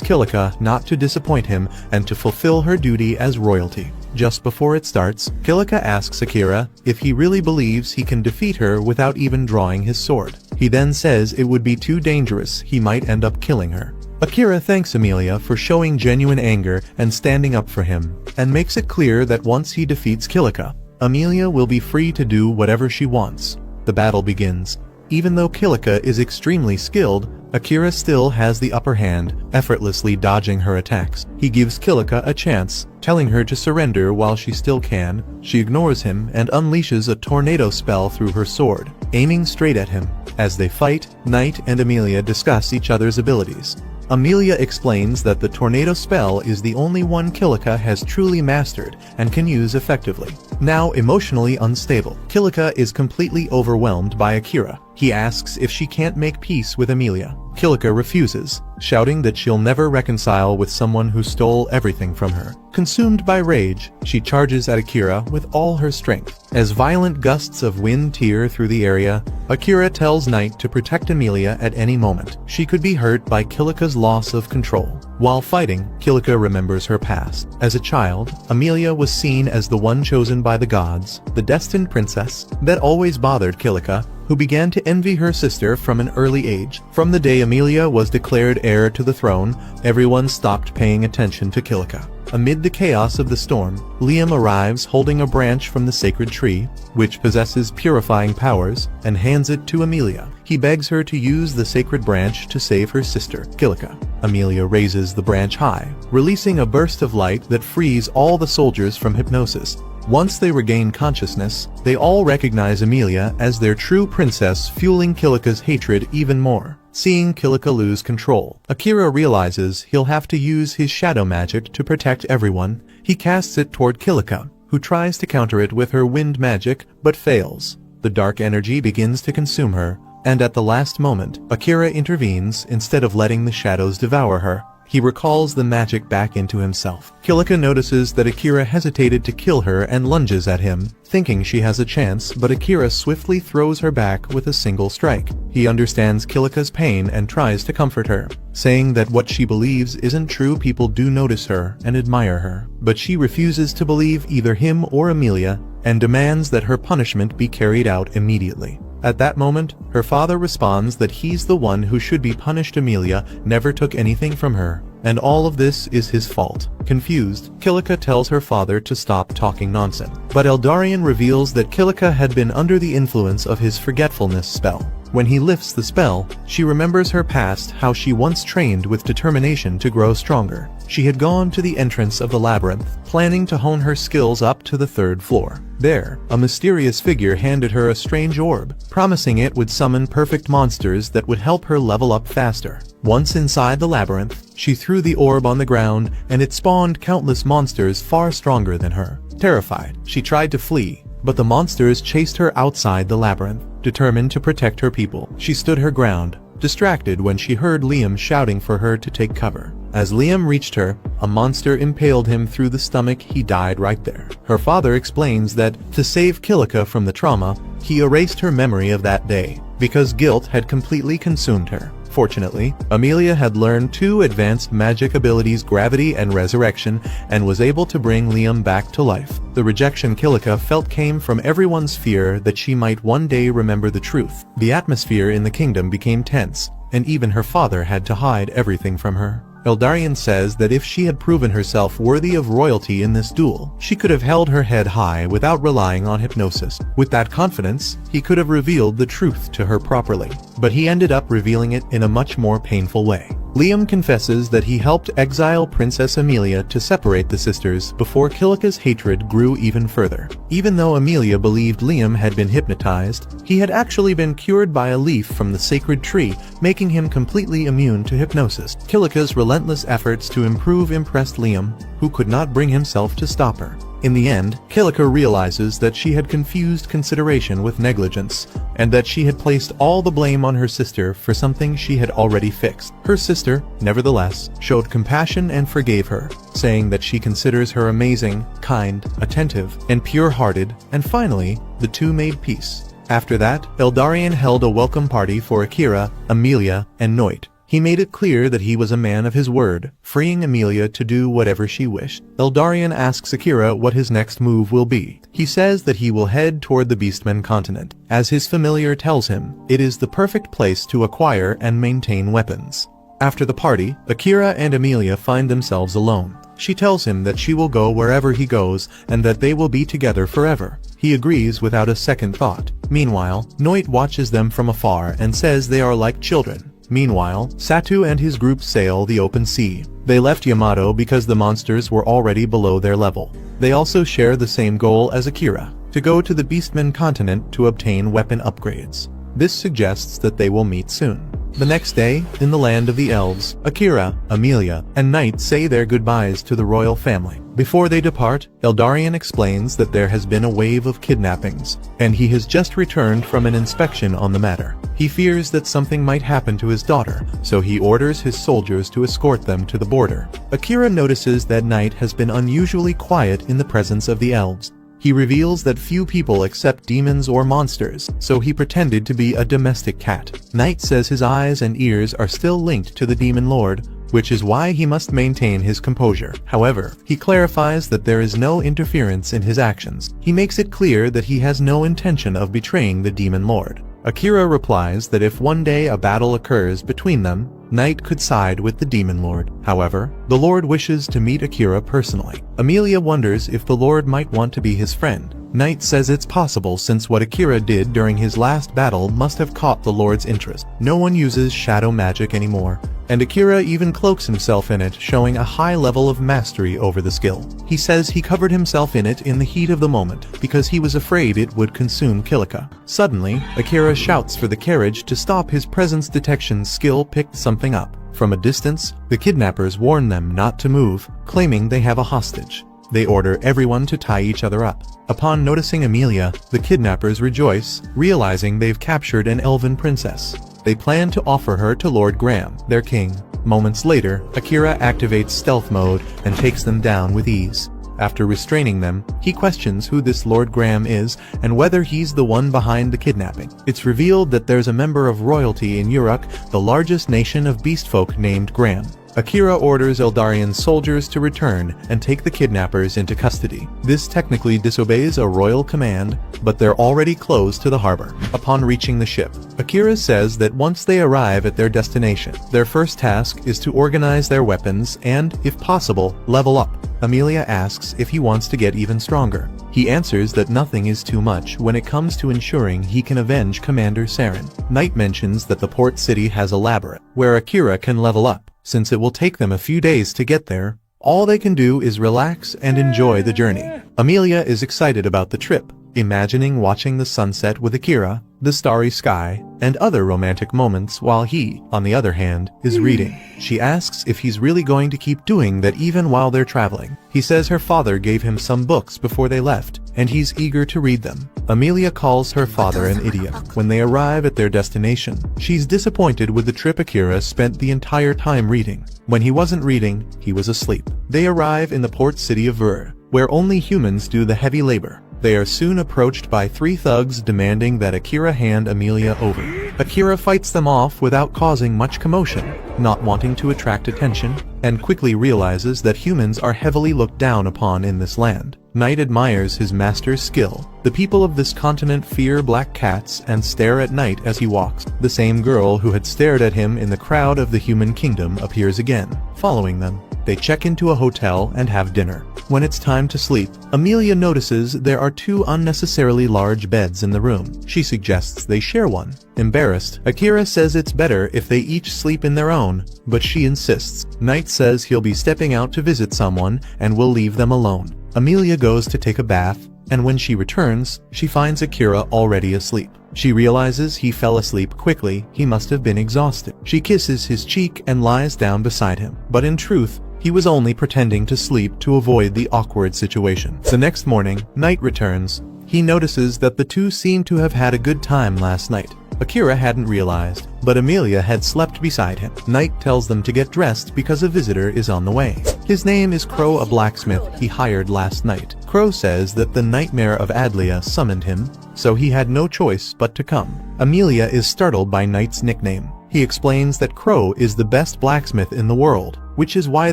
Kilika not to disappoint him and to fulfill her duty as royalty. Just before it starts, Kilika asks Akira if he really believes he can defeat her without even drawing his sword. He then says it would be too dangerous, he might end up killing her. Akira thanks Amelia for showing genuine anger and standing up for him, and makes it clear that once he defeats Kilika, Amelia will be free to do whatever she wants. The battle begins. Even though Kilika is extremely skilled, Akira still has the upper hand, effortlessly dodging her attacks. He gives Kilika a chance, telling her to surrender while she still can. She ignores him and unleashes a tornado spell through her sword, aiming straight at him. As they fight, Knight and Amelia discuss each other's abilities. Amelia explains that the tornado spell is the only one Kilika has truly mastered and can use effectively. Now emotionally unstable, Kilika is completely overwhelmed by Akira. He asks if she can't make peace with Amelia. Kilika refuses, shouting that she'll never reconcile with someone who stole everything from her. Consumed by rage, she charges at Akira with all her strength. As violent gusts of wind tear through the area, Akira tells Knight to protect Amelia at any moment. She could be hurt by Kilika's loss of control. While fighting, Kilika remembers her past. As a child, Amelia was seen as the one chosen by the gods, the destined princess, that always bothered Kilika, who began to envy her sister from an early age. From the day Amelia was declared heir to the throne, everyone stopped paying attention to Kilika. Amid the chaos of the storm, Liam arrives holding a branch from the sacred tree, which possesses purifying powers, and hands it to Amelia. He begs her to use the sacred branch to save her sister, Kilika. Amelia raises the branch high, releasing a burst of light that frees all the soldiers from hypnosis. Once they regain consciousness, they all recognize Amelia as their true princess, fueling Kilika's hatred even more. Seeing Kilika lose control, Akira realizes he'll have to use his shadow magic to protect everyone. He casts it toward Kilika, who tries to counter it with her wind magic, but fails. The dark energy begins to consume her, and at the last moment, Akira intervenes instead of letting the shadows devour her. He recalls the magic back into himself. Kilika notices that Akira hesitated to kill her and lunges at him, thinking she has a chance, but Akira swiftly throws her back with a single strike. He understands Kilika's pain and tries to comfort her, saying that what she believes isn't true. People do notice her and admire her, but she refuses to believe either him or Amelia, and demands that her punishment be carried out immediately. At that moment, her father responds that he's the one who should be punished. Amelia never took anything from her, and all of this is his fault. Confused, Kilika tells her father to stop talking nonsense. But Eldarion reveals that Kilika had been under the influence of his forgetfulness spell. When he lifts the spell, she remembers her past, how she once trained with determination to grow stronger. She had gone to the entrance of the labyrinth, planning to hone her skills up to the 3rd floor. There, a mysterious figure handed her a strange orb, promising it would summon perfect monsters that would help her level up faster. Once inside the labyrinth, she threw the orb on the ground, and it spawned countless monsters far stronger than her. Terrified, she tried to flee, but the monsters chased her outside the labyrinth. Determined to protect her people, she stood her ground, distracted when she heard Liam shouting for her to take cover. As Liam reached her, a monster impaled him through the stomach. He died right there. Her father explains that, to save Kilika from the trauma, he erased her memory of that day, because guilt had completely consumed her. Fortunately, Amelia had learned 2 advanced magic abilities, gravity and resurrection, and was able to bring Liam back to life. The rejection Kilika felt came from everyone's fear that she might one day remember the truth. The atmosphere in the kingdom became tense, and even her father had to hide everything from her. Eldarion says that if she had proven herself worthy of royalty in this duel, she could have held her head high without relying on hypnosis. With that confidence, he could have revealed the truth to her properly. But he ended up revealing it in a much more painful way. Liam confesses that he helped exile Princess Amelia to separate the sisters before Kilika's hatred grew even further. Even though Amelia believed Liam had been hypnotized, he had actually been cured by a leaf from the sacred tree, making him completely immune to hypnosis. Kilika's relentless efforts to improve impressed Liam, who could not bring himself to stop her. In the end, Kilika realizes that she had confused consideration with negligence, and that she had placed all the blame on her sister for something she had already fixed. Her sister, nevertheless, showed compassion and forgave her, saying that she considers her amazing, kind, attentive, and pure-hearted, and finally, the two made peace. After that, Eldarion held a welcome party for Akira, Amelia, and Noit. He made it clear that he was a man of his word, freeing Amelia to do whatever she wished. Eldarion asks Akira what his next move will be. He says that he will head toward the Beastmen continent. As his familiar tells him, it is the perfect place to acquire and maintain weapons. After the party, Akira and Amelia find themselves alone. She tells him that she will go wherever he goes and that they will be together forever. He agrees without a second thought. Meanwhile, Noit watches them from afar and says they are like children. Meanwhile, Satu and his group sail the open sea. They left Yamato because the monsters were already below their level. They also share the same goal as Akira, to go to the Beastmen continent to obtain weapon upgrades. This suggests that they will meet soon. The next day, in the land of the elves, Akira, Amelia, and Knight say their goodbyes to the royal family. Before they depart, Eldarion explains that there has been a wave of kidnappings, and he has just returned from an inspection on the matter. He fears that something might happen to his daughter, so he orders his soldiers to escort them to the border. Akira notices that Knight has been unusually quiet in the presence of the elves. He reveals that few people accept demons or monsters, so he pretended to be a domestic cat. Knight says his eyes and ears are still linked to the demon lord, which is why he must maintain his composure. However, he clarifies that there is no interference in his actions. He makes it clear that he has no intention of betraying the demon lord. Akira replies that if one day a battle occurs between them, Knight could side with the demon lord. However, the lord wishes to meet Akira personally. Amelia wonders if the lord might want to be his friend. Knight says it's possible since what Akira did during his last battle must have caught the lord's interest. No one uses shadow magic anymore, and Akira even cloaks himself in it, showing a high level of mastery over the skill. He says he covered himself in it in the heat of the moment because he was afraid it would consume Kilika. Suddenly, Akira shouts for the carriage to stop. His presence detection skill picked something up. From a distance, the kidnappers warn them not to move, claiming they have a hostage. They order everyone to tie each other up. Upon noticing Amelia, the kidnappers rejoice, realizing they've captured an elven princess. They plan to offer her to Lord Graham, their king. Moments later, Akira activates stealth mode and takes them down with ease. After restraining them, he questions who this Lord Graham is and whether he's the one behind the kidnapping. It's revealed that there's a member of royalty in Uruk, the largest nation of beastfolk, named Graham. Akira orders Eldarion's soldiers to return and take the kidnappers into custody. This technically disobeys a royal command, but they're already close to the harbor. Upon reaching the ship, Akira says that once they arrive at their destination, their first task is to organize their weapons and, if possible, level up. Amelia asks if he wants to get even stronger. He answers that nothing is too much when it comes to ensuring he can avenge Commander Saren. Knight mentions that the port city has a labyrinth, where Akira can level up. Since it will take them a few days to get there, all they can do is relax and enjoy the journey. Amelia is excited about the trip, imagining watching the sunset with Akira, the starry sky, and other romantic moments while he, on the other hand, is reading. She asks if he's really going to keep doing that even while they're traveling. He says her father gave him some books before they left, and he's eager to read them. Amelia calls her father an idiot. When they arrive at their destination, she's disappointed with the trip. Akira spent the entire time reading. When he wasn't reading, he was asleep. They arrive in the port city of Vur, where only humans do the heavy labor. They are soon approached by 3 thugs demanding that Akira hand Amelia over. Akira fights them off without causing much commotion, not wanting to attract attention, and quickly realizes that humans are heavily looked down upon in this land. Knight admires his master's skill. The people of this continent fear black cats and stare at Knight as he walks. The same girl who had stared at him in the crowd of the human kingdom appears again, following them. They check into a hotel and have dinner. When it's time to sleep, Amelia notices there are 2 unnecessarily large beds in the room. She suggests they share one. Embarrassed, Akira says it's better if they each sleep in their own, but she insists. Knight says he'll be stepping out to visit someone and will leave them alone. Amelia goes to take a bath, and when she returns, she finds Akira already asleep. She realizes he fell asleep quickly, he must have been exhausted. She kisses his cheek and lies down beside him, but in truth, he was only pretending to sleep to avoid the awkward situation. The next morning, Knight returns. He notices that the 2 seem to have had a good time last night. Akira hadn't realized, but Amelia had slept beside him. Knight tells them to get dressed because a visitor is on the way. His name is Crow, a blacksmith he hired last night. Crow says that the nightmare of Adlia summoned him, so he had no choice but to come. Amelia is startled by Knight's nickname. He explains that Crow is the best blacksmith in the world, which is why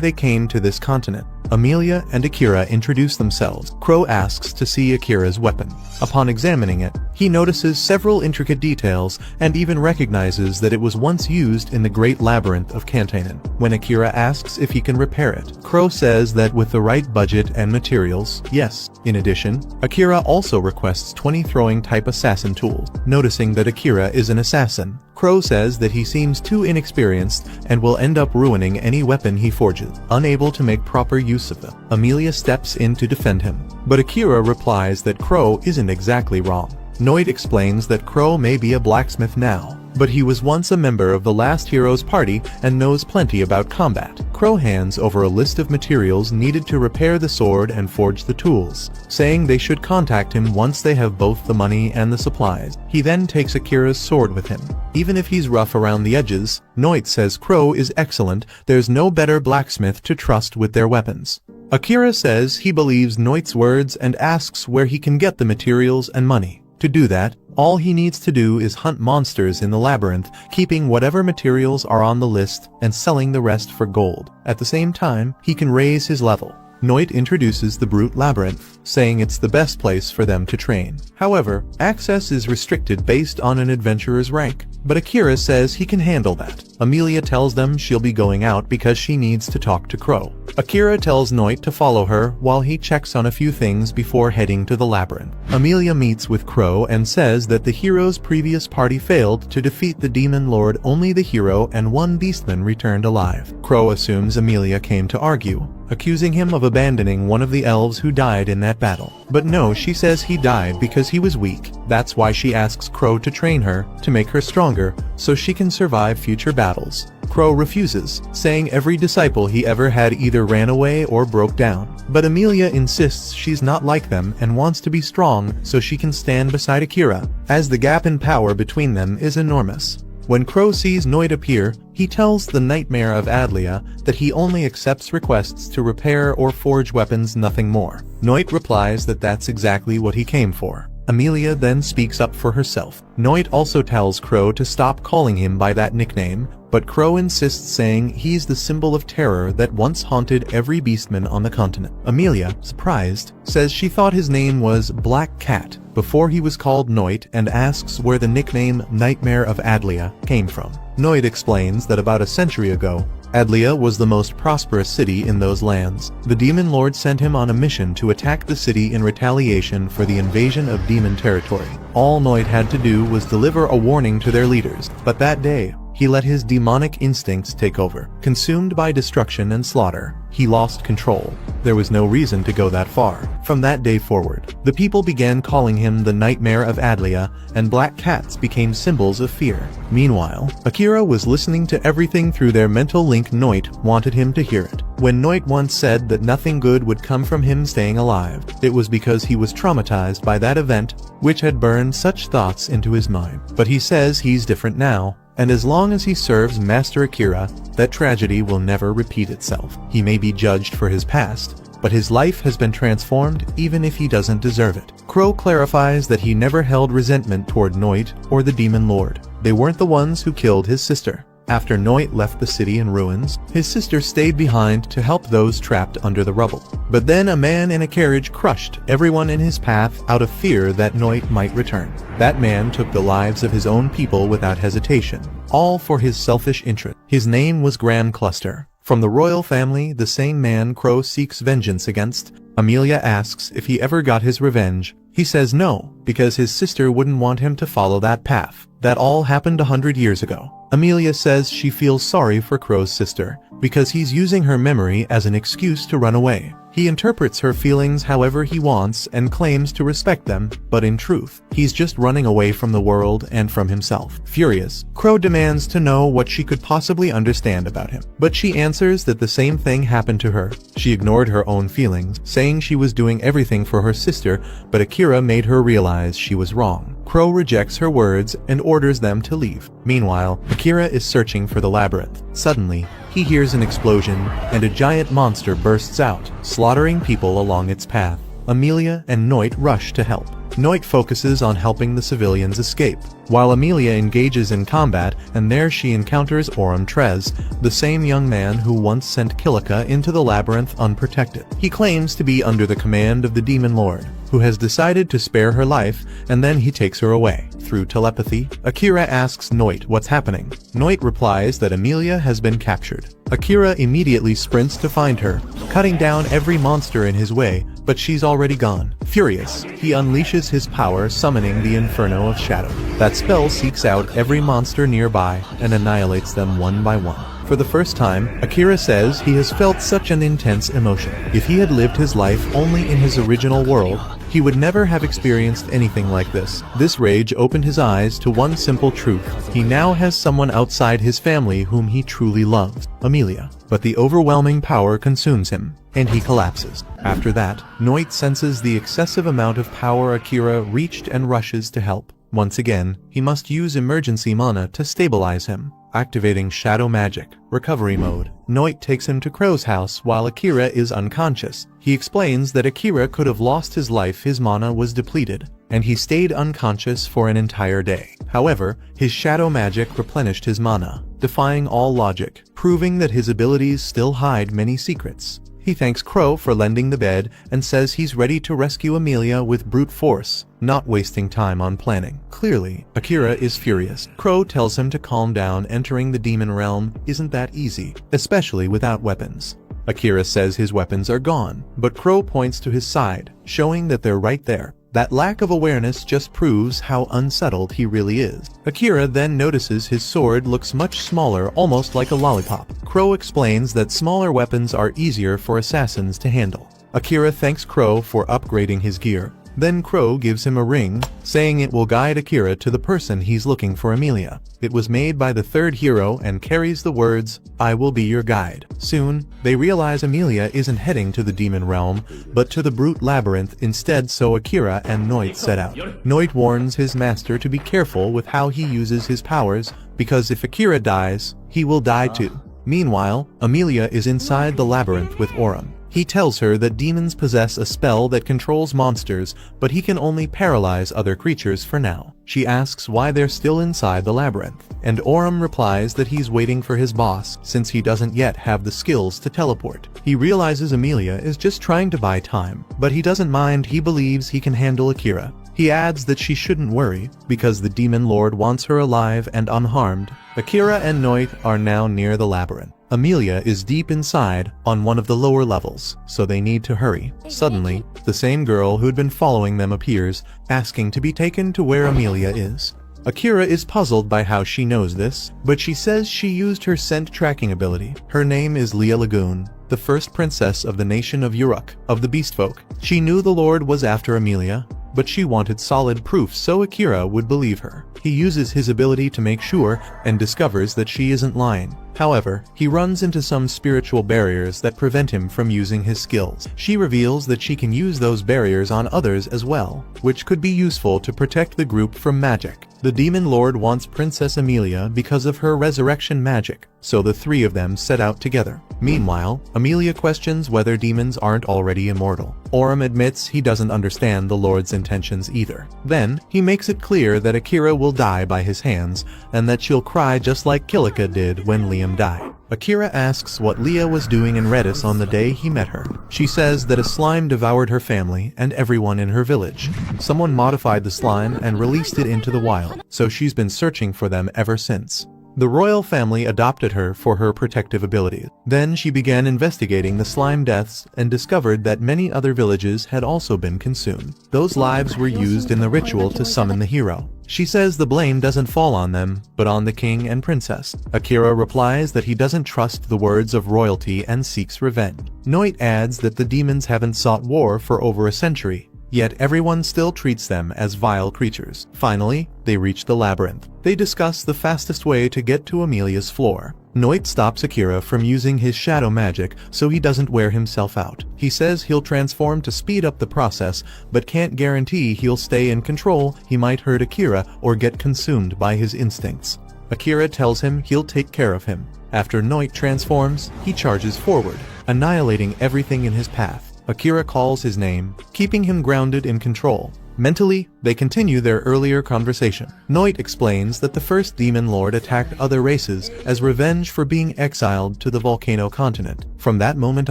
they came to this continent. Amelia and Akira introduce themselves. Crow asks to see Akira's weapon. Upon examining it, he notices several intricate details and even recognizes that it was once used in the Great Labyrinth of Cantanen. When Akira asks if he can repair it, Crow says that with the right budget and materials, yes. In addition, Akira also requests 20 throwing-type assassin tools. Noticing that Akira is an assassin, Crow says that he seems too inexperienced and will end up ruining any weapon he forges, unable to make proper use of them. Amelia steps in to defend him, but Akira replies that Crow isn't exactly wrong. Knight explains that Crow may be a blacksmith now, but he was once a member of the last hero's party and knows plenty about combat. Crow hands over a list of materials needed to repair the sword and forge the tools, saying they should contact him once they have both the money and the supplies. He then takes Akira's sword with him. Even if he's rough around the edges, Knight says Crow is excellent, there's no better blacksmith to trust with their weapons. Akira says he believes Knight's words and asks where he can get the materials and money. To do that, all he needs to do is hunt monsters in the labyrinth, keeping whatever materials are on the list and selling the rest for gold. At the same time, he can raise his level. Knight introduces the Brute Labyrinth, saying it's the best place for them to train. However, access is restricted based on an adventurer's rank, but Akira says he can handle that. Amelia tells them she'll be going out because she needs to talk to Crow. Akira tells Knight to follow her while he checks on a few things before heading to the labyrinth. Amelia meets with Crow and says that the hero's previous party failed to defeat the demon lord, only the hero and one beastman returned alive. Crow assumes Amelia came to argue, accusing him of abandoning one of the elves who died in that battle. But no, she says he died because he was weak. That's why she asks Crow to train her, to make her stronger, so she can survive future battles. Crow refuses, saying every disciple he ever had either ran away or broke down. But Amelia insists she's not like them and wants to be strong so she can stand beside Akira, as the gap in power between them is enormous. When Crow sees Knight appear, he tells the Nightmare of Adlia that he only accepts requests to repair or forge weapons, nothing more. Knight replies that that's exactly what he came for. Amelia then speaks up for herself. Knight also tells Crow to stop calling him by that nickname, but Crow insists, saying he's the symbol of terror that once haunted every beastman on the continent. Amelia, surprised, says she thought his name was Black Cat before he was called Knight, and asks where the nickname Nightmare of Adlia came from. Knight explains that about a century ago, Adlia was the most prosperous city in those lands. The demon lord sent him on a mission to attack the city in retaliation for the invasion of demon territory. All Knight had to do was deliver a warning to their leaders, but that day, he let his demonic instincts take over. Consumed by destruction and slaughter, he lost control. There was no reason to go that far. From that day forward, the people began calling him the Nightmare of Adlia, and black cats became symbols of fear. Meanwhile, Akira was listening to everything through their mental link. Knight wanted him to hear it. When Knight once said that nothing good would come from him staying alive, it was because he was traumatized by that event, which had burned such thoughts into his mind. But he says he's different now, and as long as he serves Master Akira, that tragedy will never repeat itself. He may be judged for his past, but his life has been transformed even if he doesn't deserve it. Crow clarifies that he never held resentment toward Knight or the Demon Lord. They weren't the ones who killed his sister. After Noit left the city in ruins, his sister stayed behind to help those trapped under the rubble. But then a man in a carriage crushed everyone in his path out of fear that Noit might return. That man took the lives of his own people without hesitation, all for his selfish interest. His name was Grand Cluster. From the royal family, the same man Crow seeks vengeance against. Amelia asks if he ever got his revenge. He says no, because his sister wouldn't want him to follow that path. That all happened 100 years ago. Amelia says she feels sorry for Crow's sister, because he's using her memory as an excuse to run away. He interprets her feelings however he wants and claims to respect them, but in truth, he's just running away from the world and from himself. Furious, Crow demands to know what she could possibly understand about him. But she answers that the same thing happened to her. She ignored her own feelings, saying she was doing everything for her sister, but Akira made her realize she was wrong. Crow rejects her words and orders them to leave. Meanwhile, Akira is searching for the labyrinth. Suddenly, he hears an explosion, and a giant monster bursts out, slaughtering people along its path. Amelia and Noit rush to help. Noit focuses on helping the civilians escape, while Amelia engages in combat, and there she encounters Oram Trez, the same young man who once sent Kilika into the labyrinth unprotected. He claims to be under the command of the Demon Lord, who has decided to spare her life, and then he takes her away. Through telepathy, Akira asks Noit what's happening. Noit replies that Amelia has been captured. Akira immediately sprints to find her, cutting down every monster in his way, but she's already gone. Furious, he unleashes his power, summoning the Inferno of Shadow. That spell seeks out every monster nearby and annihilates them one by one. For the first time, Akira says he has felt such an intense emotion. If he had lived his life only in his original world, he would never have experienced anything like this. This rage opened his eyes to one simple truth. He now has someone outside his family whom he truly loves, Amelia. But the overwhelming power consumes him, and he collapses. After that, Noit senses the excessive amount of power Akira reached and rushes to help. Once again, he must use emergency mana to stabilize him. Activating Shadow Magic, Recovery Mode, Noit takes him to Crow's house while Akira is unconscious. He explains that Akira could have lost his life, his mana was depleted, and he stayed unconscious for an entire day. However, his shadow magic replenished his mana, defying all logic, proving that his abilities still hide many secrets. He thanks Crow for lending the bed and says he's ready to rescue Amelia with brute force, not wasting time on planning. Clearly, Akira is furious. Crow tells him to calm down. Entering the demon realm isn't that easy, especially without weapons. Akira says his weapons are gone, but Crow points to his side, showing that they're right there. That lack of awareness just proves how unsettled he really is. Akira then notices his sword looks much smaller, almost like a lollipop. Crow explains that smaller weapons are easier for assassins to handle. Akira thanks Crow for upgrading his gear. Then Crow gives him a ring, saying it will guide Akira to the person he's looking for, Amelia. It was made by the third hero and carries the words, "I will be your guide." Soon, they realize Amelia isn't heading to the demon realm, but to the brute labyrinth instead, so Akira and Noit set out. Noit warns his master to be careful with how he uses his powers, because if Akira dies, he will die too. Meanwhile, Amelia is inside the labyrinth with Oram. He tells her that demons possess a spell that controls monsters, but he can only paralyze other creatures for now. She asks why they're still inside the labyrinth, and Oram replies that he's waiting for his boss, since he doesn't yet have the skills to teleport. He realizes Amelia is just trying to buy time, but he doesn't mind. He believes he can handle Akira. He adds that she shouldn't worry, because the Demon Lord wants her alive and unharmed. Akira and Noit are now near the labyrinth. Amelia is deep inside, on one of the lower levels, so they need to hurry. Suddenly, the same girl who'd been following them appears, asking to be taken to where Amelia is. Akira is puzzled by how she knows this, but she says she used her scent tracking ability. Her name is Leah Lagoon, the first princess of the nation of Uruk, of the Beastfolk. She knew the Lord was after Amelia, but she wanted solid proof so Akira would believe her. He uses his ability to make sure and discovers that she isn't lying. However, he runs into some spiritual barriers that prevent him from using his skills. She reveals that she can use those barriers on others as well, which could be useful to protect the group from magic. The Demon Lord wants Princess Amelia because of her resurrection magic, so the three of them set out together. Meanwhile, Amelia questions whether demons aren't already immortal. Orem admits he doesn't understand the Lord's intentions either. Then, he makes it clear that Akira will die by his hands, and that she'll cry just like Kilika did when Liam died. Akira asks what Leah was doing in Redis on the day he met her. She says that a slime devoured her family and everyone in her village. Someone modified the slime and released it into the wild, so she's been searching for them ever since. The royal family adopted her for her protective abilities. Then she began investigating the slime deaths and discovered that many other villages had also been consumed. Those lives were used in the ritual to summon the hero. She says the blame doesn't fall on them, but on the king and princess. Akira replies that he doesn't trust the words of royalty and seeks revenge. Noit adds that the demons haven't sought war for over a century, yet everyone still treats them as vile creatures. Finally, they reach the labyrinth. They discuss the fastest way to get to Amelia's floor. Noit stops Akira from using his shadow magic so he doesn't wear himself out. He says he'll transform to speed up the process, but can't guarantee he'll stay in control. He might hurt Akira or get consumed by his instincts. Akira tells him he'll take care of him. After Noit transforms, he charges forward, annihilating everything in his path. Akira calls his name, keeping him grounded in control. Mentally, they continue their earlier conversation. Noit explains that the first Demon Lord attacked other races as revenge for being exiled to the volcano continent. From that moment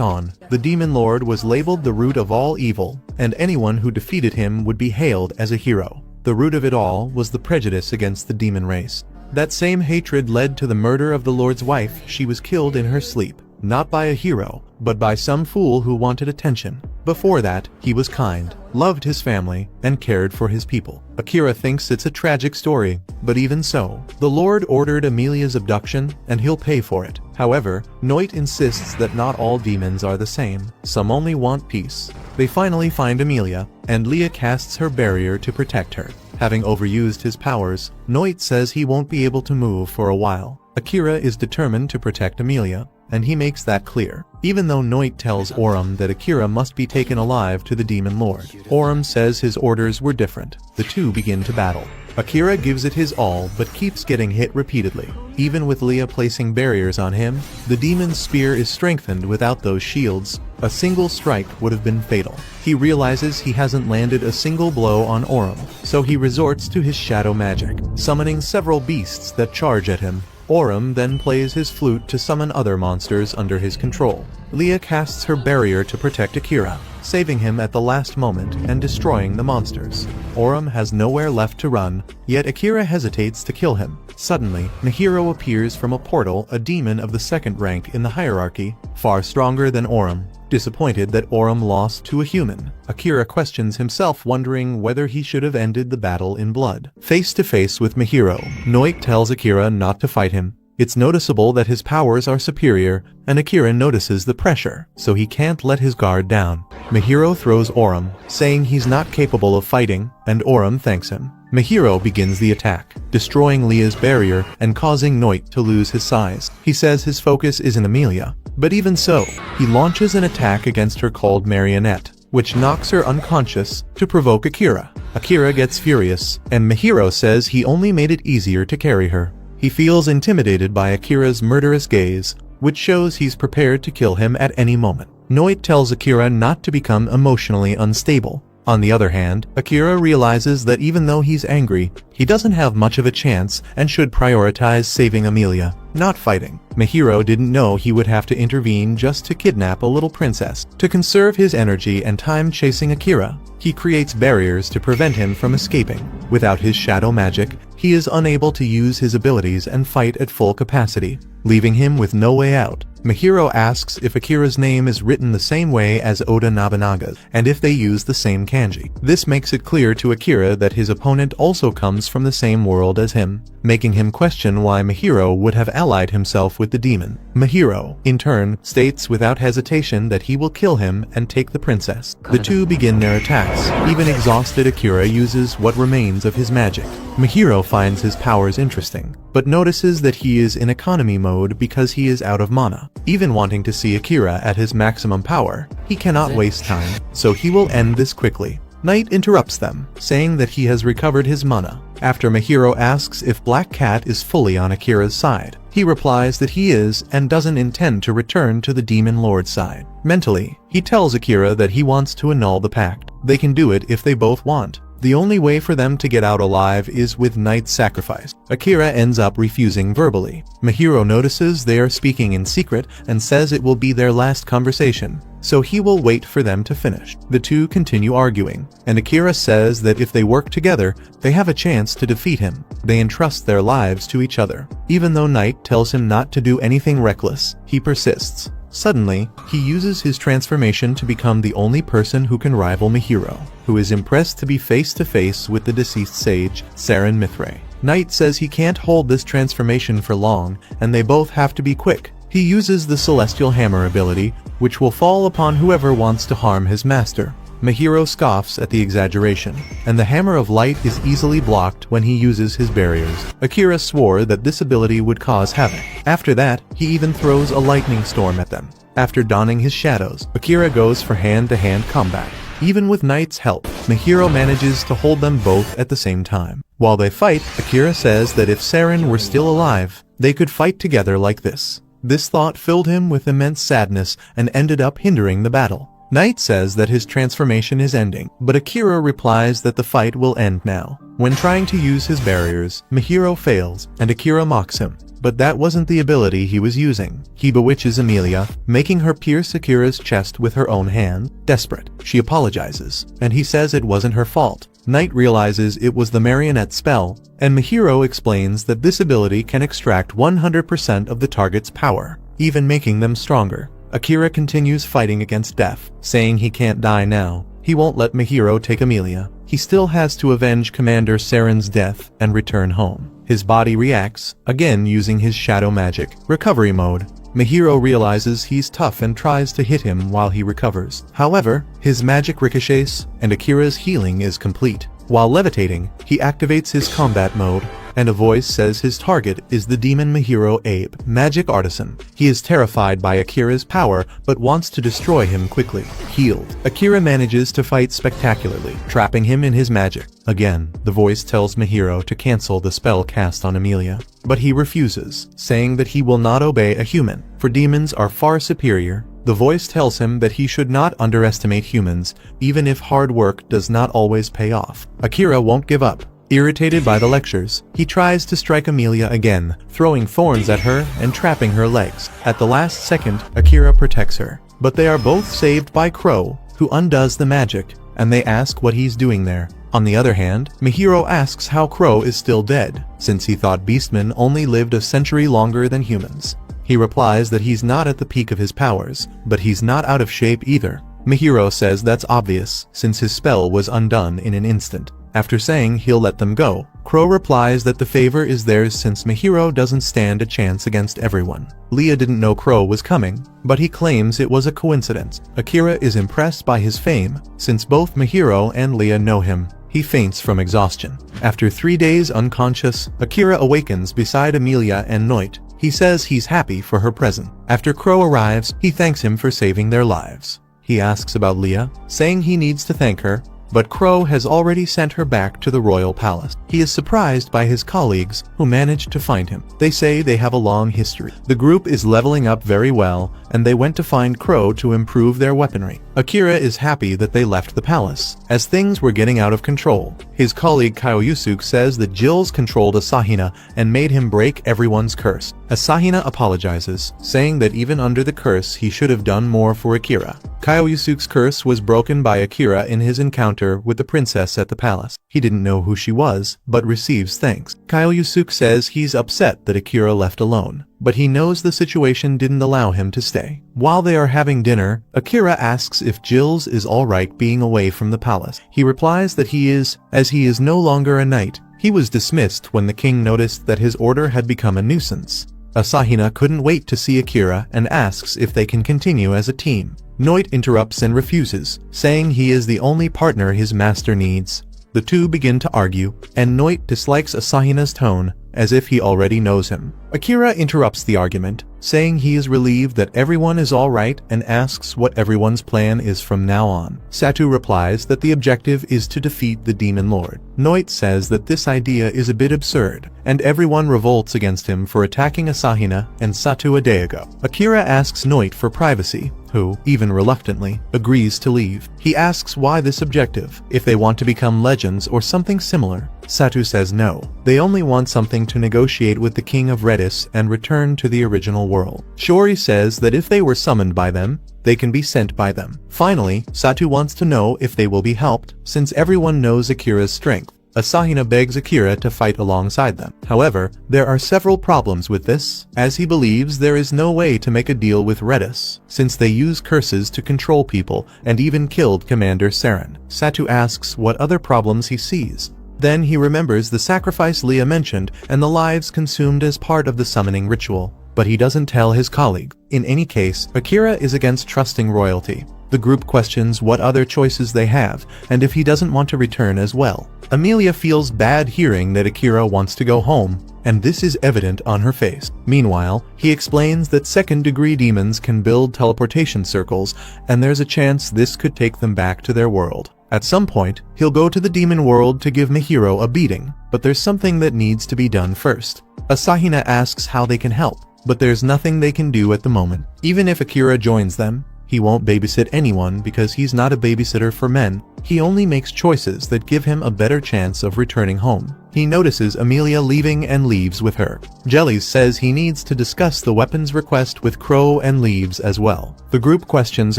on, the Demon Lord was labeled the root of all evil, and anyone who defeated him would be hailed as a hero. The root of it all was the prejudice against the demon race. That same hatred led to the murder of the Lord's wife. She was killed in her sleep, not by a hero, but by some fool who wanted attention. Before that, he was kind, loved his family, and cared for his people. Akira thinks it's a tragic story, but even so, the Lord ordered Amelia's abduction, and he'll pay for it. However, Noit insists that not all demons are the same. Some only want peace. They finally find Amelia, and Leah casts her barrier to protect her. Having overused his powers, Noit says he won't be able to move for a while. Akira is determined to protect Amelia, and he makes that clear. Even though Noit tells Orem that Akira must be taken alive to the Demon Lord, Orem says his orders were different. The two begin to battle. Akira gives it his all but keeps getting hit repeatedly. Even with Leah placing barriers on him, the demon's spear is strengthened without those shields. A single strike would have been fatal. He realizes he hasn't landed a single blow on Orem, so he resorts to his shadow magic, summoning several beasts that charge at him. Orem then plays his flute to summon other monsters under his control. Leah casts her barrier to protect Akira, saving him at the last moment and destroying the monsters. Orem has nowhere left to run, yet Akira hesitates to kill him. Suddenly, Nihiro appears from a portal, a demon of the second rank in the hierarchy, far stronger than Orem. Disappointed that Orem lost to a human, Akira questions himself, wondering whether he should have ended the battle in blood. Face to face with Nihiro, Noit tells Akira not to fight him. It's noticeable that his powers are superior, and Akira notices the pressure, so he can't let his guard down. Nihiro throws Orem, saying he's not capable of fighting, and Orem thanks him. Nihiro begins the attack, destroying Leah's barrier and causing Noit to lose his size. He says his focus is in Amelia, but even so, he launches an attack against her called Marionette, which knocks her unconscious to provoke Akira. Akira gets furious, and Nihiro says he only made it easier to carry her. He feels intimidated by Akira's murderous gaze, which shows he's prepared to kill him at any moment. Noit tells Akira not to become emotionally unstable. On the other hand, Akira realizes that even though he's angry, he doesn't have much of a chance and should prioritize saving Amelia, not fighting. Nihiro didn't know he would have to intervene just to kidnap a little princess. To conserve his energy and time chasing Akira, he creates barriers to prevent him from escaping. Without his shadow magic, he is unable to use his abilities and fight at full capacity, leaving him with no way out. Nihiro asks if Akira's name is written the same way as Oda Nobunaga's, and if they use the same kanji. This makes it clear to Akira that his opponent also comes from the same world as him, making him question why Nihiro would have allied himself with the demon. Nihiro, in turn, states without hesitation that he will kill him and take the princess. The two begin their attacks. Even exhausted, Akira uses what remains of his magic. Nihiro finds his powers interesting, but notices that he is in economy mode mode because he is out of mana. Even wanting to see Akira at his maximum power, he cannot waste time, so he will end this quickly. Knight interrupts them, saying that he has recovered his mana. After Mahiro asks if Black Cat is fully on Akira's side, he replies that he is and doesn't intend to return to the Demon Lord's side. Mentally, he tells Akira that he wants to annul the pact. They can do it if they both want. The only way for them to get out alive is with Knight's sacrifice. Akira ends up refusing verbally. Mahiro notices they are speaking in secret and says it will be their last conversation, so he will wait for them to finish. The two continue arguing, and Akira says that if they work together, they have a chance to defeat him. They entrust their lives to each other. Even though Knight tells him not to do anything reckless, he persists. Suddenly, he uses his transformation to become the only person who can rival Mahiro, who is impressed to be face to face with the deceased sage, Saren Mithray. Knight says he can't hold this transformation for long, and they both have to be quick. He uses the Celestial Hammer ability, which will fall upon whoever wants to harm his master. Mahiro scoffs at the exaggeration, and the Hammer of Light is easily blocked when he uses his barriers. Akira swore that this ability would cause havoc. After that, he even throws a lightning storm at them. After donning his shadows, Akira goes for hand-to-hand combat. Even with Knight's help, Mahiro manages to hold them both at the same time. While they fight, Akira says that if Saren were still alive, they could fight together like this. This thought filled him with immense sadness and ended up hindering the battle. Knight says that his transformation is ending, but Akira replies that the fight will end now. When trying to use his barriers, Mahiro fails, and Akira mocks him. But that wasn't the ability he was using. He bewitches Amelia, making her pierce Akira's chest with her own hand. Desperate, she apologizes, and he says it wasn't her fault. Knight realizes it was the marionette spell, and Mahiro explains that this ability can extract 100% of the target's power, even making them stronger. Akira continues fighting against death, saying he can't die now. He won't let Mahiro take Amelia. He still has to avenge Commander Saren's death and return home. His body reacts, again using his shadow magic. Recovery mode. Mahiro realizes he's tough and tries to hit him while he recovers. However, his magic ricochets, and Akira's healing is complete. While levitating, he activates his combat mode, and a voice says his target is the demon Mahiro Abe, magic artisan. He is terrified by Akira's power, but wants to destroy him quickly. Healed, Akira manages to fight spectacularly, trapping him in his magic. Again, the voice tells Mahiro to cancel the spell cast on Amelia, but he refuses, saying that he will not obey a human, for demons are far superior. The voice tells him that he should not underestimate humans, even if hard work does not always pay off. Akira won't give up. Irritated by the lectures, he tries to strike Amelia again, throwing thorns at her and trapping her legs. At the last second, Akira protects her, but they are both saved by Crow, who undoes the magic, and they ask what he's doing there. On the other hand, Mahiro asks how Crow is still dead, since he thought beastmen only lived a century longer than humans. He replies that he's not at the peak of his powers, but he's not out of shape either. Mahiro says that's obvious, since his spell was undone in an instant. After saying he'll let them go, Crow replies that the favor is theirs since Mahiro doesn't stand a chance against everyone. Leah didn't know Crow was coming, but he claims it was a coincidence. Akira is impressed by his fame, since both Mahiro and Leah know him. He faints from exhaustion. After 3 days unconscious, Akira awakens beside Amelia and Noit. He says he's happy for her present. After Crow arrives, he thanks him for saving their lives. He asks about Leah, saying he needs to thank her, but Crow has already sent her back to the royal palace. He is surprised by his colleagues, who managed to find him. They say they have a long history. The group is leveling up very well, and they went to find Crow to improve their weaponry. Akira is happy that they left the palace, as things were getting out of control. His colleague Kyoyusuke says that Jills controlled Asahina and made him break everyone's curse. Asahina apologizes, saying that even under the curse he should have done more for Akira. Kyoyusuke's curse was broken by Akira in his encounter with the princess at the palace. He didn't know who she was, but receives thanks. Kyoyusuke says he's upset that Akira left alone, but he knows the situation didn't allow him to stay. While they are having dinner, Akira asks if Jills is alright being away from the palace. He replies that he is, as he is no longer a knight. He was dismissed when the king noticed that his order had become a nuisance. Asahina couldn't wait to see Akira and asks if they can continue as a team. Noit interrupts and refuses, saying he is the only partner his master needs. The two begin to argue, and Noit dislikes Asahina's tone, as if he already knows him. Akira interrupts the argument, saying he is relieved that everyone is alright and asks what everyone's plan is from now on. Satu replies that the objective is to defeat the Demon Lord. Noit says that this idea is a bit absurd, and everyone revolts against him for attacking Asahina and Satu a day ago. Akira asks Noit for privacy, who, even reluctantly, agrees to leave. He asks why this objective, if they want to become legends or something similar. Satu says no, they only want something to negotiate with the King of Redis and return to the original world. Shori says that if they were summoned by them, they can be sent by them. Finally, Satu wants to know if they will be helped, since everyone knows Akira's strength. Asahina begs Akira to fight alongside them. However, there are several problems with this, as he believes there is no way to make a deal with Redis, since they use curses to control people and even killed Commander Saren. Satu asks what other problems he sees. Then he remembers the sacrifice Leah mentioned and the lives consumed as part of the summoning ritual, but he doesn't tell his colleague. In any case, Akira is against trusting royalty. The group questions what other choices they have, and if he doesn't want to return as well. Amelia feels bad hearing that Akira wants to go home, and this is evident on her face. Meanwhile, he explains that second-degree demons can build teleportation circles, and there's a chance this could take them back to their world. At some point, he'll go to the demon world to give Mihiro a beating, but there's something that needs to be done first. Asahina asks how they can help, but there's nothing they can do at the moment. Even if Akira joins them, he won't babysit anyone because he's not a babysitter for men. He only makes choices that give him a better chance of returning home. He notices Amelia leaving and leaves with her. Jellies says he needs to discuss the weapons request with Crow and leaves as well. The group questions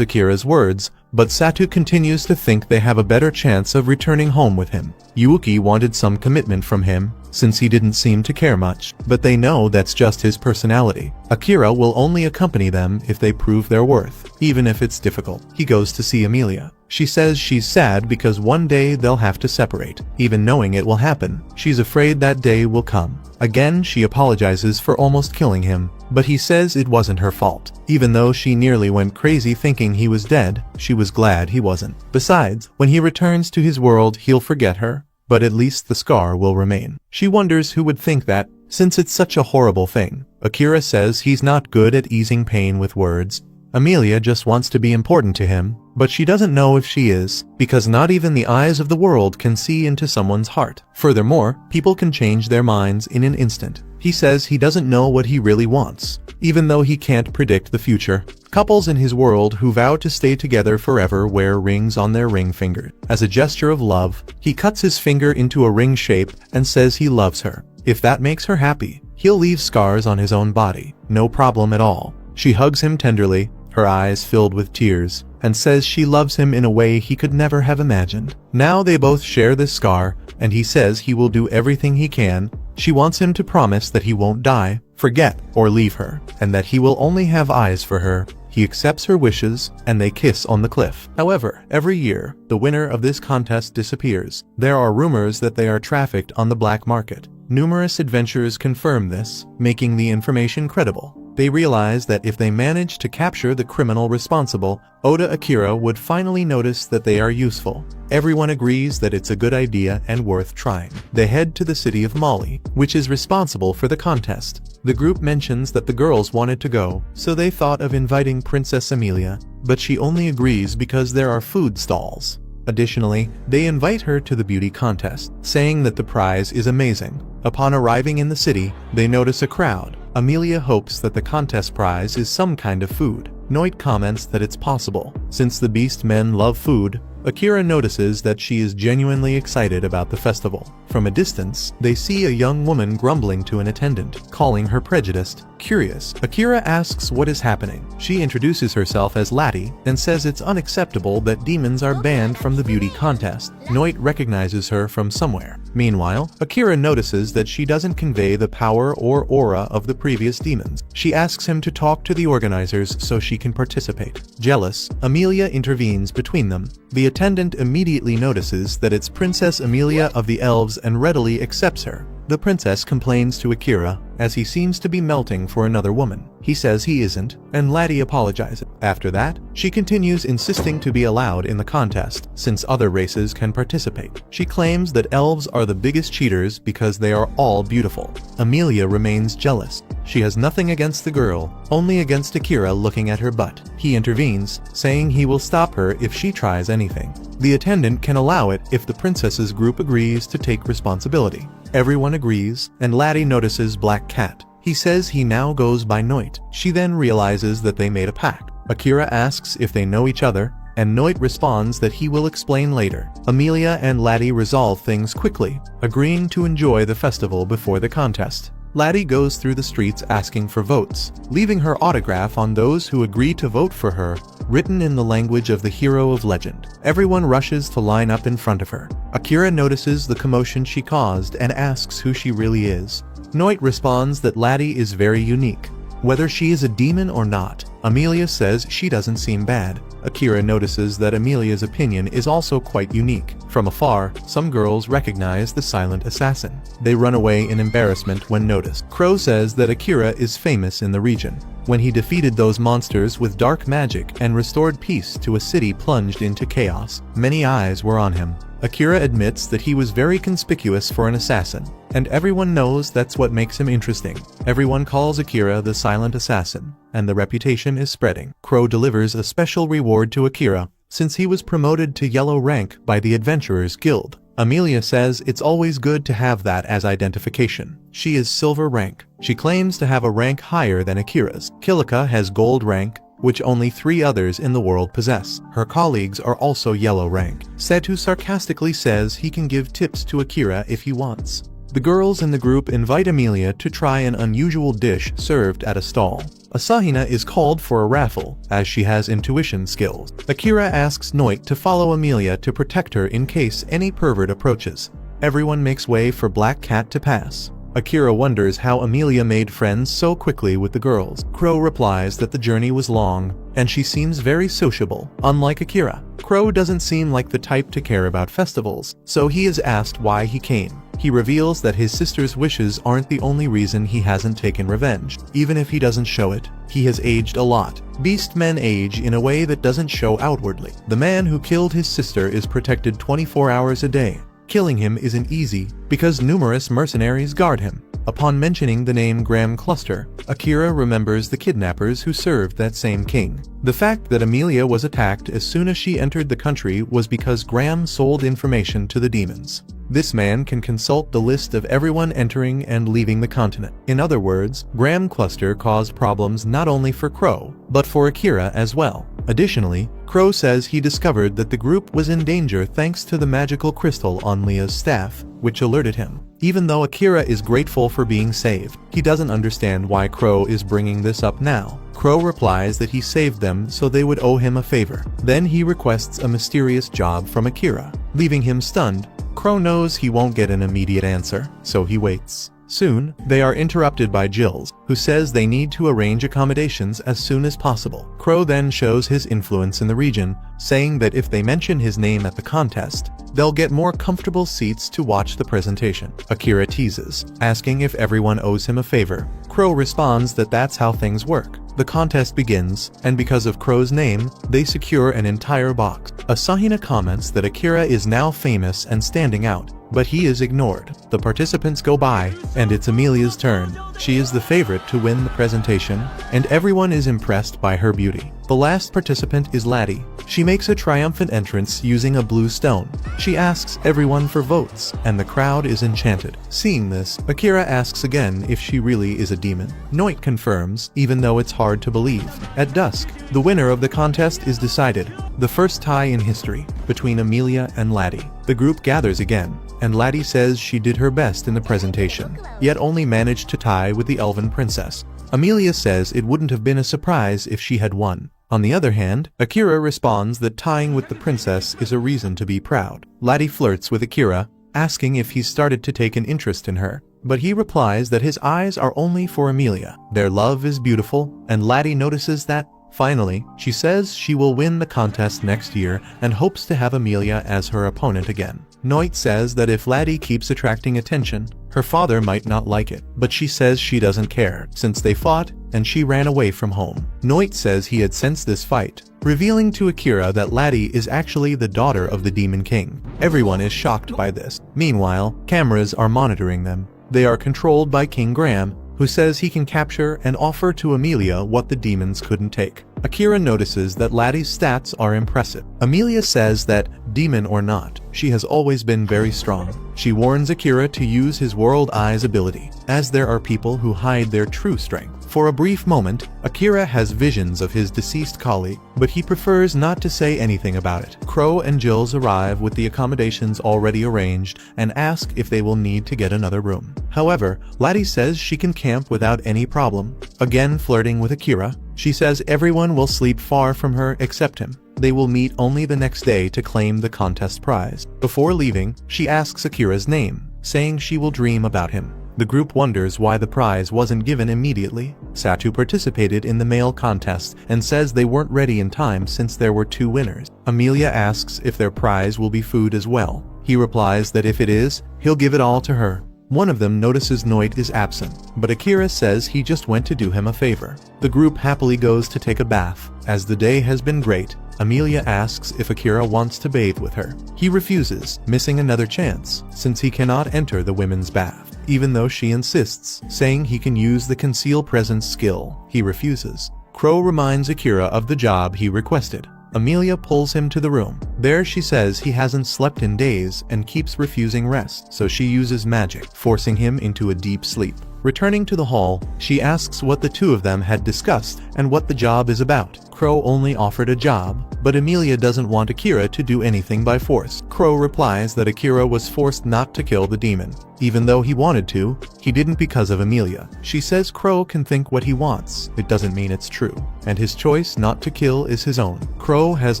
Akira's words, but Satu continues to think they have a better chance of returning home with him. Yuuki wanted some commitment from him, since he didn't seem to care much, but they know that's just his personality. Akira will only accompany them if they prove their worth, even if it's difficult. He goes to see Amelia. She says she's sad because one day they'll have to separate. Even knowing it will happen, she's afraid that day will come. Again, she apologizes for almost killing him, but he says it wasn't her fault. Even though she nearly went crazy thinking he was dead, she was glad he wasn't. Besides, when he returns to his world, he'll forget her, but at least the scar will remain. She wonders who would think that, since it's such a horrible thing. Akira says he's not good at easing pain with words. Amelia just wants to be important to him, but she doesn't know if she is, because not even the eyes of the world can see into someone's heart. Furthermore, people can change their minds in an instant. He says he doesn't know what he really wants, even though he can't predict the future. Couples in his world who vow to stay together forever wear rings on their ring finger. As a gesture of love, he cuts his finger into a ring shape and says he loves her. If that makes her happy, he'll leave scars on his own body. No problem at all. She hugs him tenderly, her eyes filled with tears, and says she loves him in a way he could never have imagined. Now they both share this scar, and he says he will do everything he can. She wants him to promise that he won't die, forget, or leave her, and that he will only have eyes for her. He accepts her wishes, and they kiss on the cliff. However, every year, the winner of this contest disappears. There are rumors that they are trafficked on the black market. Numerous adventurers confirm this, making the information credible. They realize that if they manage to capture the criminal responsible, Oda Akira would finally notice that they are useful. Everyone agrees that it's a good idea and worth trying. They head to the city of Mali, which is responsible for the contest. The group mentions that the girls wanted to go, so they thought of inviting Princess Amelia, but she only agrees because there are food stalls. Additionally, they invite her to the beauty contest, saying that the prize is amazing. Upon arriving in the city, they notice a crowd. Amelia hopes that the contest prize is some kind of food. Noit comments that it's possible. Since the beast men love food, Akira notices that she is genuinely excited about the festival. From a distance, they see a young woman grumbling to an attendant, calling her prejudiced. Curious, Akira asks what is happening. She introduces herself as Lati and says it's unacceptable that demons are banned from the beauty contest. Noit recognizes her from somewhere. Meanwhile, Akira notices that she doesn't convey the power or aura of the previous demons. She asks him to talk to the organizers so she can participate. Jealous, Amelia intervenes between them. The attendant immediately notices that it's Princess Amelia of the Elves and readily accepts her. The princess complains to Akira, as he seems to be melting for another woman. He says he isn't, and Lati apologizes. After that, she continues insisting to be allowed in the contest, since other races can participate. She claims that elves are the biggest cheaters because they are all beautiful. Amelia remains jealous. She has nothing against the girl, only against Akira looking at her butt. He intervenes, saying he will stop her if she tries anything. The attendant can allow it if the princess's group agrees to take responsibility. Everyone agrees, and Laddie notices Black Cat. He says he now goes by Noit. She then realizes that they made a pact. Akira asks if they know each other, and Noit responds that he will explain later. Amelia and Laddie resolve things quickly, agreeing to enjoy the festival before the contest. Laddie goes through the streets asking for votes, leaving her autograph on those who agree to vote for her, written in the language of the hero of legend. Everyone rushes to line up in front of her. Akira notices the commotion she caused and asks who she really is. Noit responds that Laddie is very unique, whether she is a demon or not. Amelia says she doesn't seem bad. Akira notices that Amelia's opinion is also quite unique. From afar, some girls recognize the silent assassin. They run away in embarrassment when noticed. Crow says that Akira is famous in the region. When he defeated those monsters with dark magic and restored peace to a city plunged into chaos, many eyes were on him. Akira admits that he was very conspicuous for an assassin, and everyone knows that's what makes him interesting. Everyone calls Akira the silent assassin, and the reputation is spreading. Crow delivers a special reward to Akira, since he was promoted to yellow rank by the Adventurers Guild. Amelia says it's always good to have that as identification. She is silver rank. She claims to have a rank higher than Akira's. Kilika has gold rank, which only 3 others in the world possess. Her colleagues are also yellow rank. Setu sarcastically says he can give tips to Akira if he wants. The girls in the group invite Amelia to try an unusual dish served at a stall. Asahina is called for a raffle, as she has intuition skills. Akira asks Noit to follow Amelia to protect her in case any pervert approaches. Everyone makes way for Black Cat to pass. Akira wonders how Amelia made friends so quickly with the girls. Crow replies that the journey was long, and she seems very sociable, unlike Akira. Crow doesn't seem like the type to care about festivals, so he is asked why he came. He reveals that his sister's wishes aren't the only reason he hasn't taken revenge. Even if he doesn't show it, he has aged a lot. Beast men age in a way that doesn't show outwardly. The man who killed his sister is protected 24 hours a day. Killing him isn't easy, because numerous mercenaries guard him. Upon mentioning the name Graham Cluster, Akira remembers the kidnappers who served that same king. The fact that Amelia was attacked as soon as she entered the country was because Graham sold information to the demons. This man can consult the list of everyone entering and leaving the continent. In other words, Graham Cluster caused problems not only for Crow, but for Akira as well. Additionally, Crow says he discovered that the group was in danger thanks to the magical crystal on Leah's staff, which alerted him. Even though Akira is grateful for being saved, he doesn't understand why Crow is bringing this up now. Crow replies that he saved them so they would owe him a favor. Then he requests a mysterious job from Akira. Leaving him stunned, Crow knows he won't get an immediate answer, so he waits. Soon, they are interrupted by Jills, who says they need to arrange accommodations as soon as possible. Crow then shows his influence in the region, saying that if they mention his name at the contest, they'll get more comfortable seats to watch the presentation. Akira teases, asking if everyone owes him a favor. Crow responds that that's how things work. The contest begins, and because of Crow's name, they secure an entire box. Asahina comments that Akira is now famous and standing out, but he is ignored. The participants go by, and it's Amelia's turn. She is the favorite to win the presentation, and everyone is impressed by her beauty. The last participant is Laddie. She makes a triumphant entrance using a blue stone. She asks everyone for votes, and the crowd is enchanted. Seeing this, Akira asks again if she really is a demon. Noit confirms, even though it's hard to believe. At dusk, the winner of the contest is decided, the first tie in history, between Amelia and Laddie. The group gathers again, and Laddie says she did her best in the presentation, yet only managed to tie with the elven princess. Amelia says it wouldn't have been a surprise if she had won. On the other hand, Akira responds that tying with the princess is a reason to be proud. Laddie flirts with Akira, asking if he's started to take an interest in her, but he replies that his eyes are only for Amelia. Their love is beautiful, and Laddie notices that. Finally, she says she will win the contest next year and hopes to have Amelia as her opponent again. Noit says that if Laddie keeps attracting attention, her father might not like it, but she says she doesn't care, since they fought and she ran away from home. Noit says he had sensed this fight, revealing to Akira that Laddie is actually the daughter of the Demon King. Everyone is shocked by this. Meanwhile, cameras are monitoring them. They are controlled by King Graham, who says he can capture and offer to Amelia what the demons couldn't take. Akira notices that Laddie's stats are impressive. Amelia says that, demon or not, she has always been very strong. She warns Akira to use his World Eyes ability, as there are people who hide their true strength. For a brief moment, Akira has visions of his deceased colleague, but he prefers not to say anything about it. Crow and Jills arrive with the accommodations already arranged and ask if they will need to get another room. However, Laddie says she can camp without any problem. Again flirting with Akira, she says everyone will sleep far from her except him. They will meet only the next day to claim the contest prize. Before leaving, she asks Akira's name, saying she will dream about him. The group wonders why the prize wasn't given immediately. Satu participated in the male contest and says they weren't ready in time since there were 2 winners. Amelia asks if their prize will be food as well. He replies that if it is, he'll give it all to her. One of them notices Noit is absent, but Akira says he just went to do him a favor. The group happily goes to take a bath. As the day has been great, Amelia asks if Akira wants to bathe with her. He refuses, missing another chance, since he cannot enter the women's bath. Even though she insists, saying he can use the conceal presence skill, he refuses. Crow reminds Akira of the job he requested. Amelia pulls him to the room. There she says he hasn't slept in days and keeps refusing rest, so she uses magic, forcing him into a deep sleep. Returning to the hall, she asks what the 2 of them had discussed and what the job is about. Crow only offered a job, but Amelia doesn't want Akira to do anything by force. Crow replies that Akira was forced not to kill the demon. Even though he wanted to, he didn't because of Amelia. She says Crow can think what he wants, it doesn't mean it's true, and his choice not to kill is his own. Crow has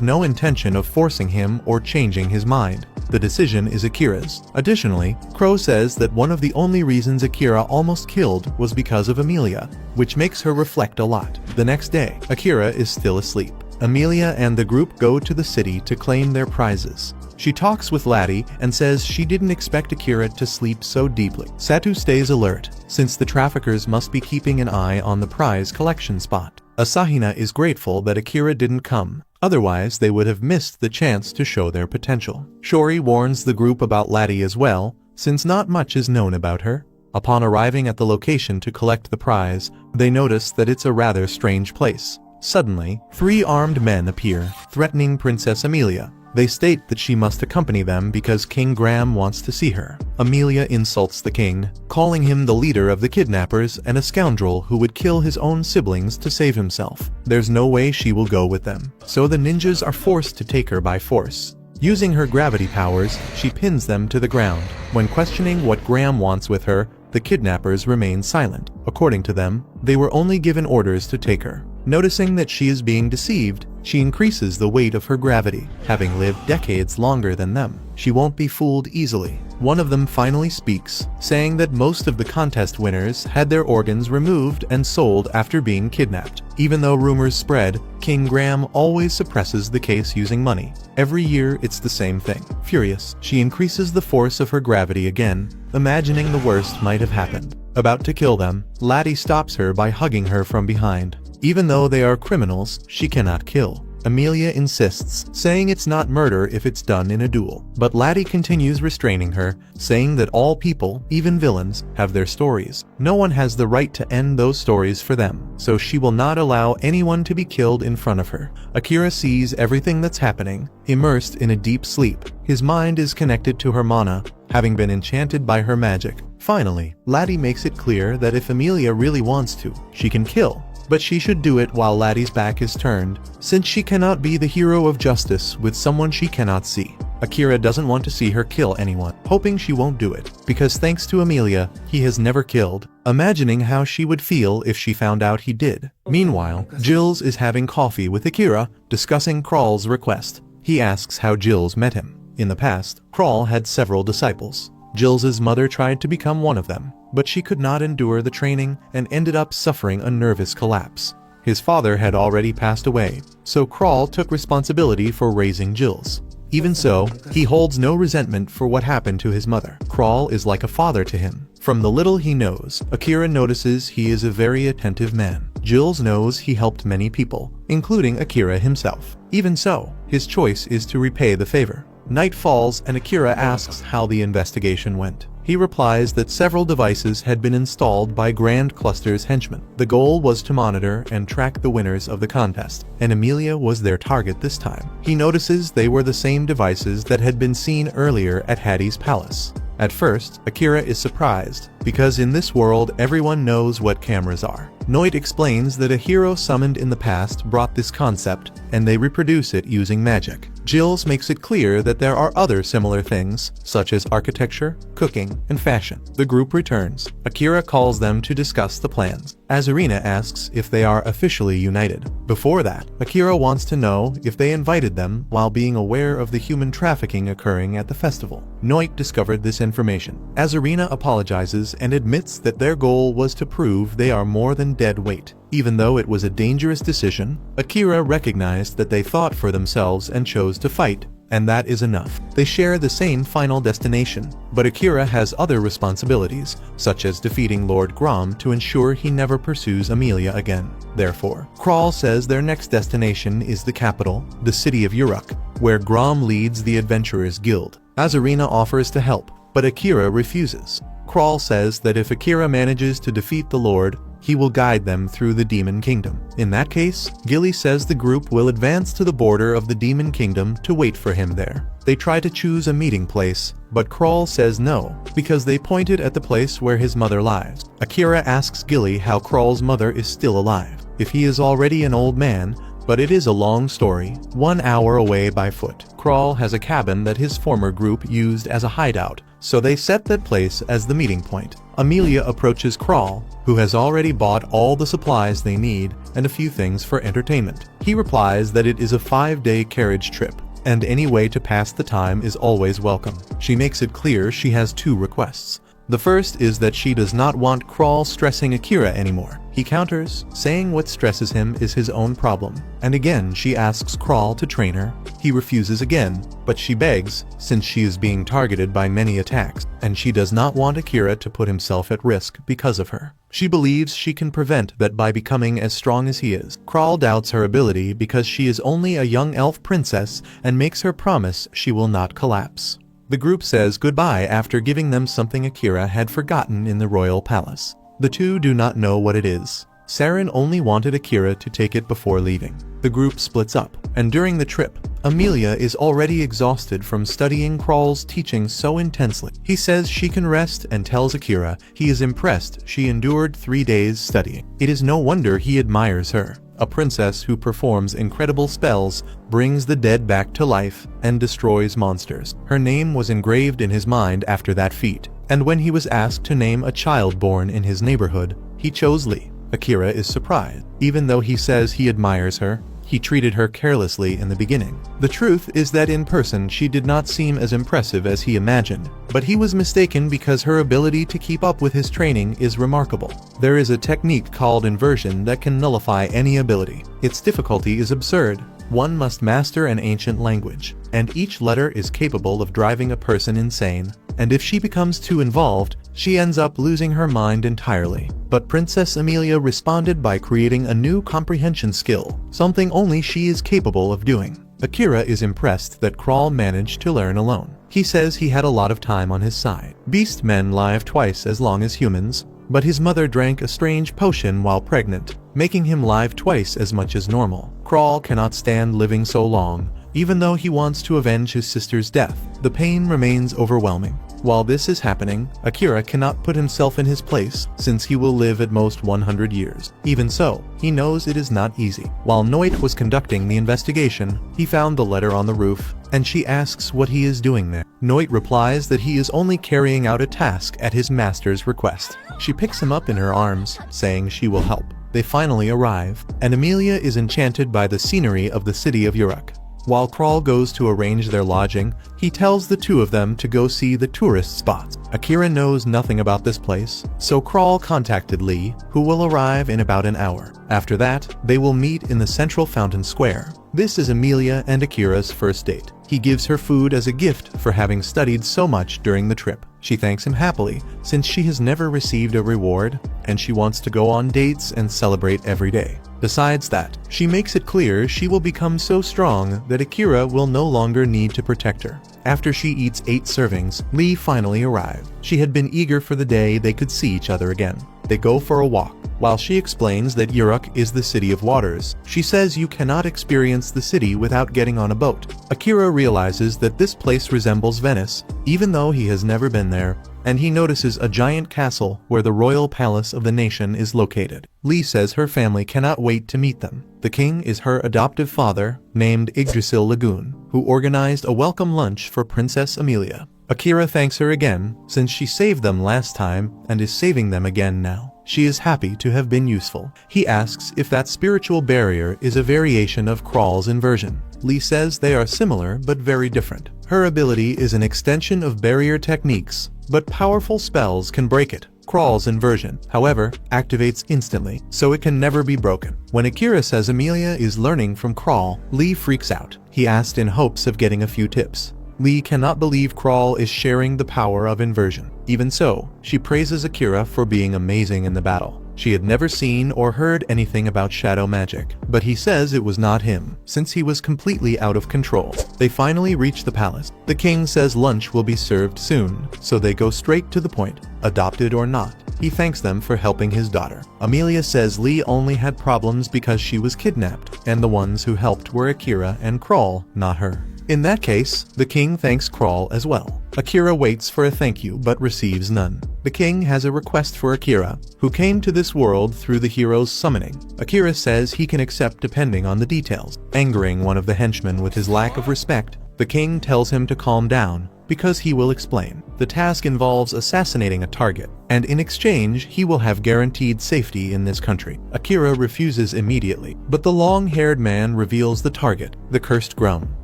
no intention of forcing him or changing his mind. The decision is Akira's. Additionally, Crow says that one of the only reasons Akira almost killed was because of Amelia, which makes her reflect a lot. The next day, Akira is still asleep. Amelia and the group go to the city to claim their prizes. She talks with Laddie and says she didn't expect Akira to sleep so deeply. Satu stays alert, since the traffickers must be keeping an eye on the prize collection spot. Asahina is grateful that Akira didn't come, otherwise they would have missed the chance to show their potential. Shori warns the group about Laddie as well, since not much is known about her. Upon arriving at the location to collect the prize, they notice that it's a rather strange place. Suddenly, 3 armed men appear, threatening Princess Amelia. They state that she must accompany them because King Graham wants to see her. Amelia insults the king, calling him the leader of the kidnappers and a scoundrel who would kill his own siblings to save himself. There's no way she will go with them, so the ninjas are forced to take her by force. Using her gravity powers, she pins them to the ground. When questioning what Graham wants with her, the kidnappers remain silent. According to them, they were only given orders to take her. Noticing that she is being deceived, she increases the weight of her gravity. Having lived decades longer than them, she won't be fooled easily. One of them finally speaks, saying that most of the contest winners had their organs removed and sold after being kidnapped. Even though rumors spread, King Graham always suppresses the case using money. Every year it's the same thing. Furious, she increases the force of her gravity again, imagining the worst might have happened. About to kill them, Laddie stops her by hugging her from behind. Even though they are criminals, she cannot kill. Amelia insists, saying it's not murder if it's done in a duel. But Laddie continues restraining her, saying that all people, even villains, have their stories. No one has the right to end those stories for them, so she will not allow anyone to be killed in front of her. Akira sees everything that's happening, immersed in a deep sleep. His mind is connected to her mana, having been enchanted by her magic. Finally, Laddie makes it clear that if Amelia really wants to, she can kill. But she should do it while Laddie's back is turned, since she cannot be the hero of justice with someone she cannot see. Akira doesn't want to see her kill anyone, hoping she won't do it, because thanks to Amelia, he has never killed, imagining how she would feel if she found out he did. Meanwhile, Jills is having coffee with Akira, discussing Crawl's request. He asks how Jills met him. In the past, Crawl had several disciples. Jills's mother tried to become one of them, but she could not endure the training and ended up suffering a nervous collapse. His father had already passed away, so Crawl took responsibility for raising Jills. Even so, he holds no resentment for what happened to his mother. Crawl is like a father to him. From the little he knows, Akira notices he is a very attentive man. Jills knows he helped many people, including Akira himself. Even so, his choice is to repay the favor. Night falls and Akira asks how the investigation went. He replies that several devices had been installed by Grand Cluster's henchmen. The goal was to monitor and track the winners of the contest, and Amelia was their target this time. He notices they were the same devices that had been seen earlier at Hattie's palace. At first, Akira is surprised, because in this world everyone knows what cameras are. Noit explains that a hero summoned in the past brought this concept, and they reproduce it using magic. Jills makes it clear that there are other similar things, such as architecture, cooking, and fashion. The group returns. Akira calls them to discuss the plans. Azarina asks if they are officially united. Before that, Akira wants to know if they invited them while being aware of the human trafficking occurring at the festival. Noit discovered this information. Azarina apologizes and admits that their goal was to prove they are more than dead weight. Even though it was a dangerous decision, Akira recognized that they thought for themselves and chose to fight, and that is enough. They share the same final destination, but Akira has other responsibilities, such as defeating Lord Grom to ensure he never pursues Amelia again. Therefore, Crawl says their next destination is the capital, the city of Uruk, where Grom leads the Adventurers Guild. Azarina offers to help, but Akira refuses. Crawl says that if Akira manages to defeat the Lord, he will guide them through the Demon Kingdom. In that case, Gilly says the group will advance to the border of the Demon Kingdom to wait for him there. They try to choose a meeting place, but Crawl says no, because they pointed at the place where his mother lies. Akira asks Gilly how Crawl's mother is still alive, if he is already an old man, but it is a long story, 1 hour away by foot. Crawl has a cabin that his former group used as a hideout, so they set that place as the meeting point. Amelia approaches Crawl, who has already bought all the supplies they need and a few things for entertainment. He replies that it is a 5-day carriage trip, and any way to pass the time is always welcome. She makes it clear she has 2 requests. The first is that she does not want Crawl stressing Akira anymore. He counters, saying what stresses him is his own problem, and again she asks Crawl to train her. He refuses again, but she begs, since she is being targeted by many attacks, and she does not want Akira to put himself at risk because of her. She believes she can prevent that by becoming as strong as he is. Crawl doubts her ability because she is only a young elf princess and makes her promise she will not collapse. The group says goodbye after giving them something Akira had forgotten in the royal palace. The two do not know what it is. Saren only wanted Akira to take it before leaving. The group splits up, and during the trip, Amelia is already exhausted from studying Crawl's teaching so intensely. He says she can rest and tells Akira he is impressed she endured 3 days studying. It is no wonder he admires her. A princess who performs incredible spells, brings the dead back to life, and destroys monsters. Her name was engraved in his mind after that feat, and when he was asked to name a child born in his neighborhood, he chose Lee. Akira is surprised. Even though he says he admires her, he treated her carelessly in the beginning. The truth is that in person she did not seem as impressive as he imagined, but he was mistaken because her ability to keep up with his training is remarkable. There is a technique called inversion that can nullify any ability. Its difficulty is absurd. One must master an ancient language, and each letter is capable of driving a person insane, and if she becomes too involved, she ends up losing her mind entirely. But Princess Amelia responded by creating a new comprehension skill, something only she is capable of doing. Akira is impressed that Crawl managed to learn alone. He says he had a lot of time on his side. Beast men live twice as long as humans, but his mother drank a strange potion while pregnant, making him live twice as much as normal. Crawl cannot stand living so long, even though he wants to avenge his sister's death. The pain remains overwhelming. While this is happening, Akira cannot put himself in his place, since he will live at most 100 years. Even so, he knows it is not easy. While Noit was conducting the investigation, he found the letter on the roof, and she asks what he is doing there. Noit replies that he is only carrying out a task at his master's request. She picks him up in her arms, saying she will help. They finally arrive, and Amelia is enchanted by the scenery of the city of Uruk. While Crawl goes to arrange their lodging, he tells the two of them to go see the tourist spots. Akira knows nothing about this place, so Crawl contacted Lee, who will arrive in about an hour. After that, they will meet in the central fountain square. This is Amelia and Akira's first date. He gives her food as a gift for having studied so much during the trip. She thanks him happily, since she has never received a reward, and she wants to go on dates and celebrate every day. Besides that, she makes it clear she will become so strong that Akira will no longer need to protect her. After she eats 8 servings, Lee finally arrived. She had been eager for the day they could see each other again. They go for a walk. While she explains that Uruk is the city of waters, she says you cannot experience the city without getting on a boat. Akira realizes that this place resembles Venice, even though he has never been there, and he notices a giant castle where the royal palace of the nation is located. Lee says her family cannot wait to meet them. The king is her adoptive father, named Yggdrasil Lagoon, who organized a welcome lunch for Princess Amelia. Akira thanks her again, since she saved them last time and is saving them again now. She is happy to have been useful. He asks if that spiritual barrier is a variation of Krall's inversion. Lee says they are similar but very different. Her ability is an extension of barrier techniques, but powerful spells can break it. Krall's inversion, however, activates instantly, so it can never be broken. When Akira says Amelia is learning from Krall, Lee freaks out. He asked in hopes of getting a few tips. Lee cannot believe Krall is sharing the power of inversion. Even so, she praises Akira for being amazing in the battle. She had never seen or heard anything about shadow magic, but he says it was not him, since he was completely out of control. They finally reach the palace. The king says lunch will be served soon, so they go straight to the point, adopted or not. He thanks them for helping his daughter. Amelia says Lee only had problems because she was kidnapped, and the ones who helped were Akira and Krall, not her. In that case, the king thanks Krall as well. Akira waits for a thank you but receives none. The king has a request for Akira, who came to this world through the hero's summoning. Akira says he can accept depending on the details. Angering one of the henchmen with his lack of respect, the king tells him to calm down, because he will explain. The task involves assassinating a target, and in exchange he will have guaranteed safety in this country. Akira refuses immediately, but the long-haired man reveals the target, the cursed Grumn.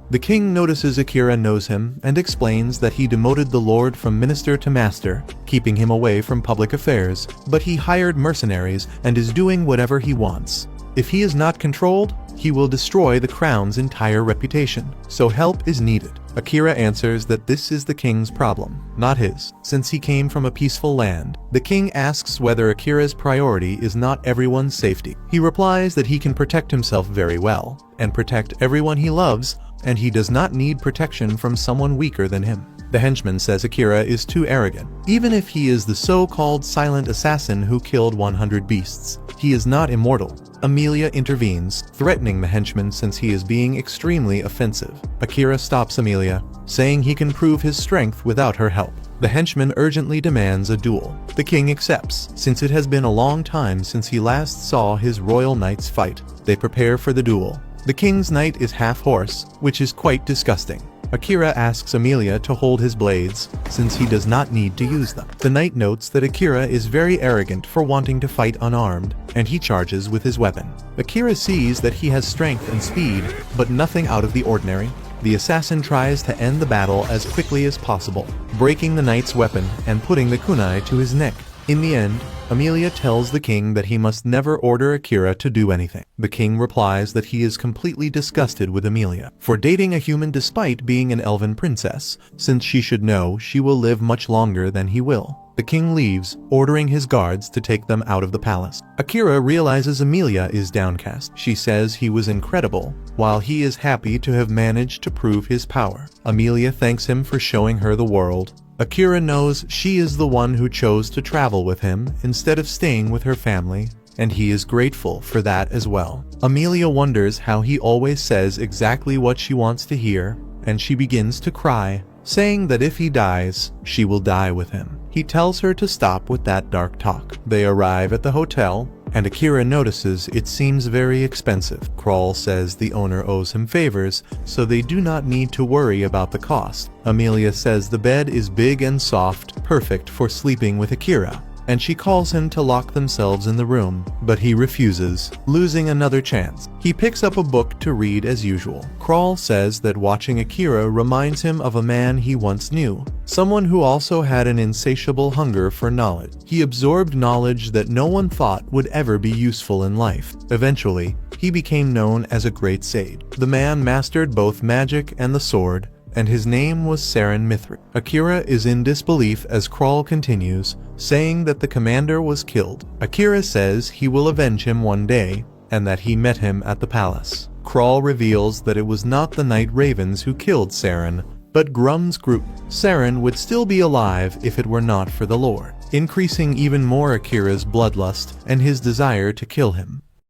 The king notices Akira knows him and explains that he demoted the lord from minister to master, keeping him away from public affairs, but he hired mercenaries and is doing whatever he wants. If he is not controlled, he will destroy the crown's entire reputation, so help is needed. Akira answers that this is the king's problem, not his, since he came from a peaceful land. The king asks whether Akira's priority is not everyone's safety. He replies that he can protect himself very well, and protect everyone he loves, and he does not need protection from someone weaker than him. The henchman says Akira is too arrogant. Even if he is the so-called silent assassin who killed 100 beasts, he is not immortal. Amelia intervenes, threatening the henchman since he is being extremely offensive. Akira stops Amelia, saying he can prove his strength without her help. The henchman urgently demands a duel. The king accepts, since it has been a long time since he last saw his royal knights fight. They prepare for the duel. The king's knight is half horse, which is quite disgusting. Akira asks Amelia to hold his blades, since he does not need to use them. The knight notes that Akira is very arrogant for wanting to fight unarmed, and he charges with his weapon. Akira sees that he has strength and speed, but nothing out of the ordinary. The assassin tries to end the battle as quickly as possible, breaking the knight's weapon and putting the kunai to his neck. In the end, Amelia tells the king that he must never order Akira to do anything. The king replies that he is completely disgusted with Amelia for dating a human despite being an elven princess, since she should know she will live much longer than he will. The king leaves, ordering his guards to take them out of the palace. Akira realizes Amelia is downcast. She says he was incredible, while he is happy to have managed to prove his power. Amelia thanks him for showing her the world. Akira knows she is the one who chose to travel with him instead of staying with her family, and he is grateful for that as well. Amelia wonders how he always says exactly what she wants to hear, and she begins to cry, saying that if he dies, she will die with him. He tells her to stop with that dark talk. They arrive at the hotel, and Akira notices it seems very expensive. Krall says the owner owes him favors, so they do not need to worry about the cost. Amelia says the bed is big and soft, perfect for sleeping with Akira, and she calls him to lock themselves in the room, but he refuses, losing another chance. He picks up a book to read as usual. Krall says that watching Akira reminds him of a man he once knew, someone who also had an insatiable hunger for knowledge. He absorbed knowledge that no one thought would ever be useful in life. Eventually, he became known as a great sage. The man mastered both magic and the sword, and his name was Saren Mithri. Akira is in disbelief as Krall continues, saying that the commander was killed. Akira says he will avenge him one day, and that he met him at the palace. Krall reveals that it was not the Night Ravens who killed Saren, But Grum's group, Saren, would still be alive if it were not for the Lord, increasing even more Akira's bloodlust and his desire to kill him.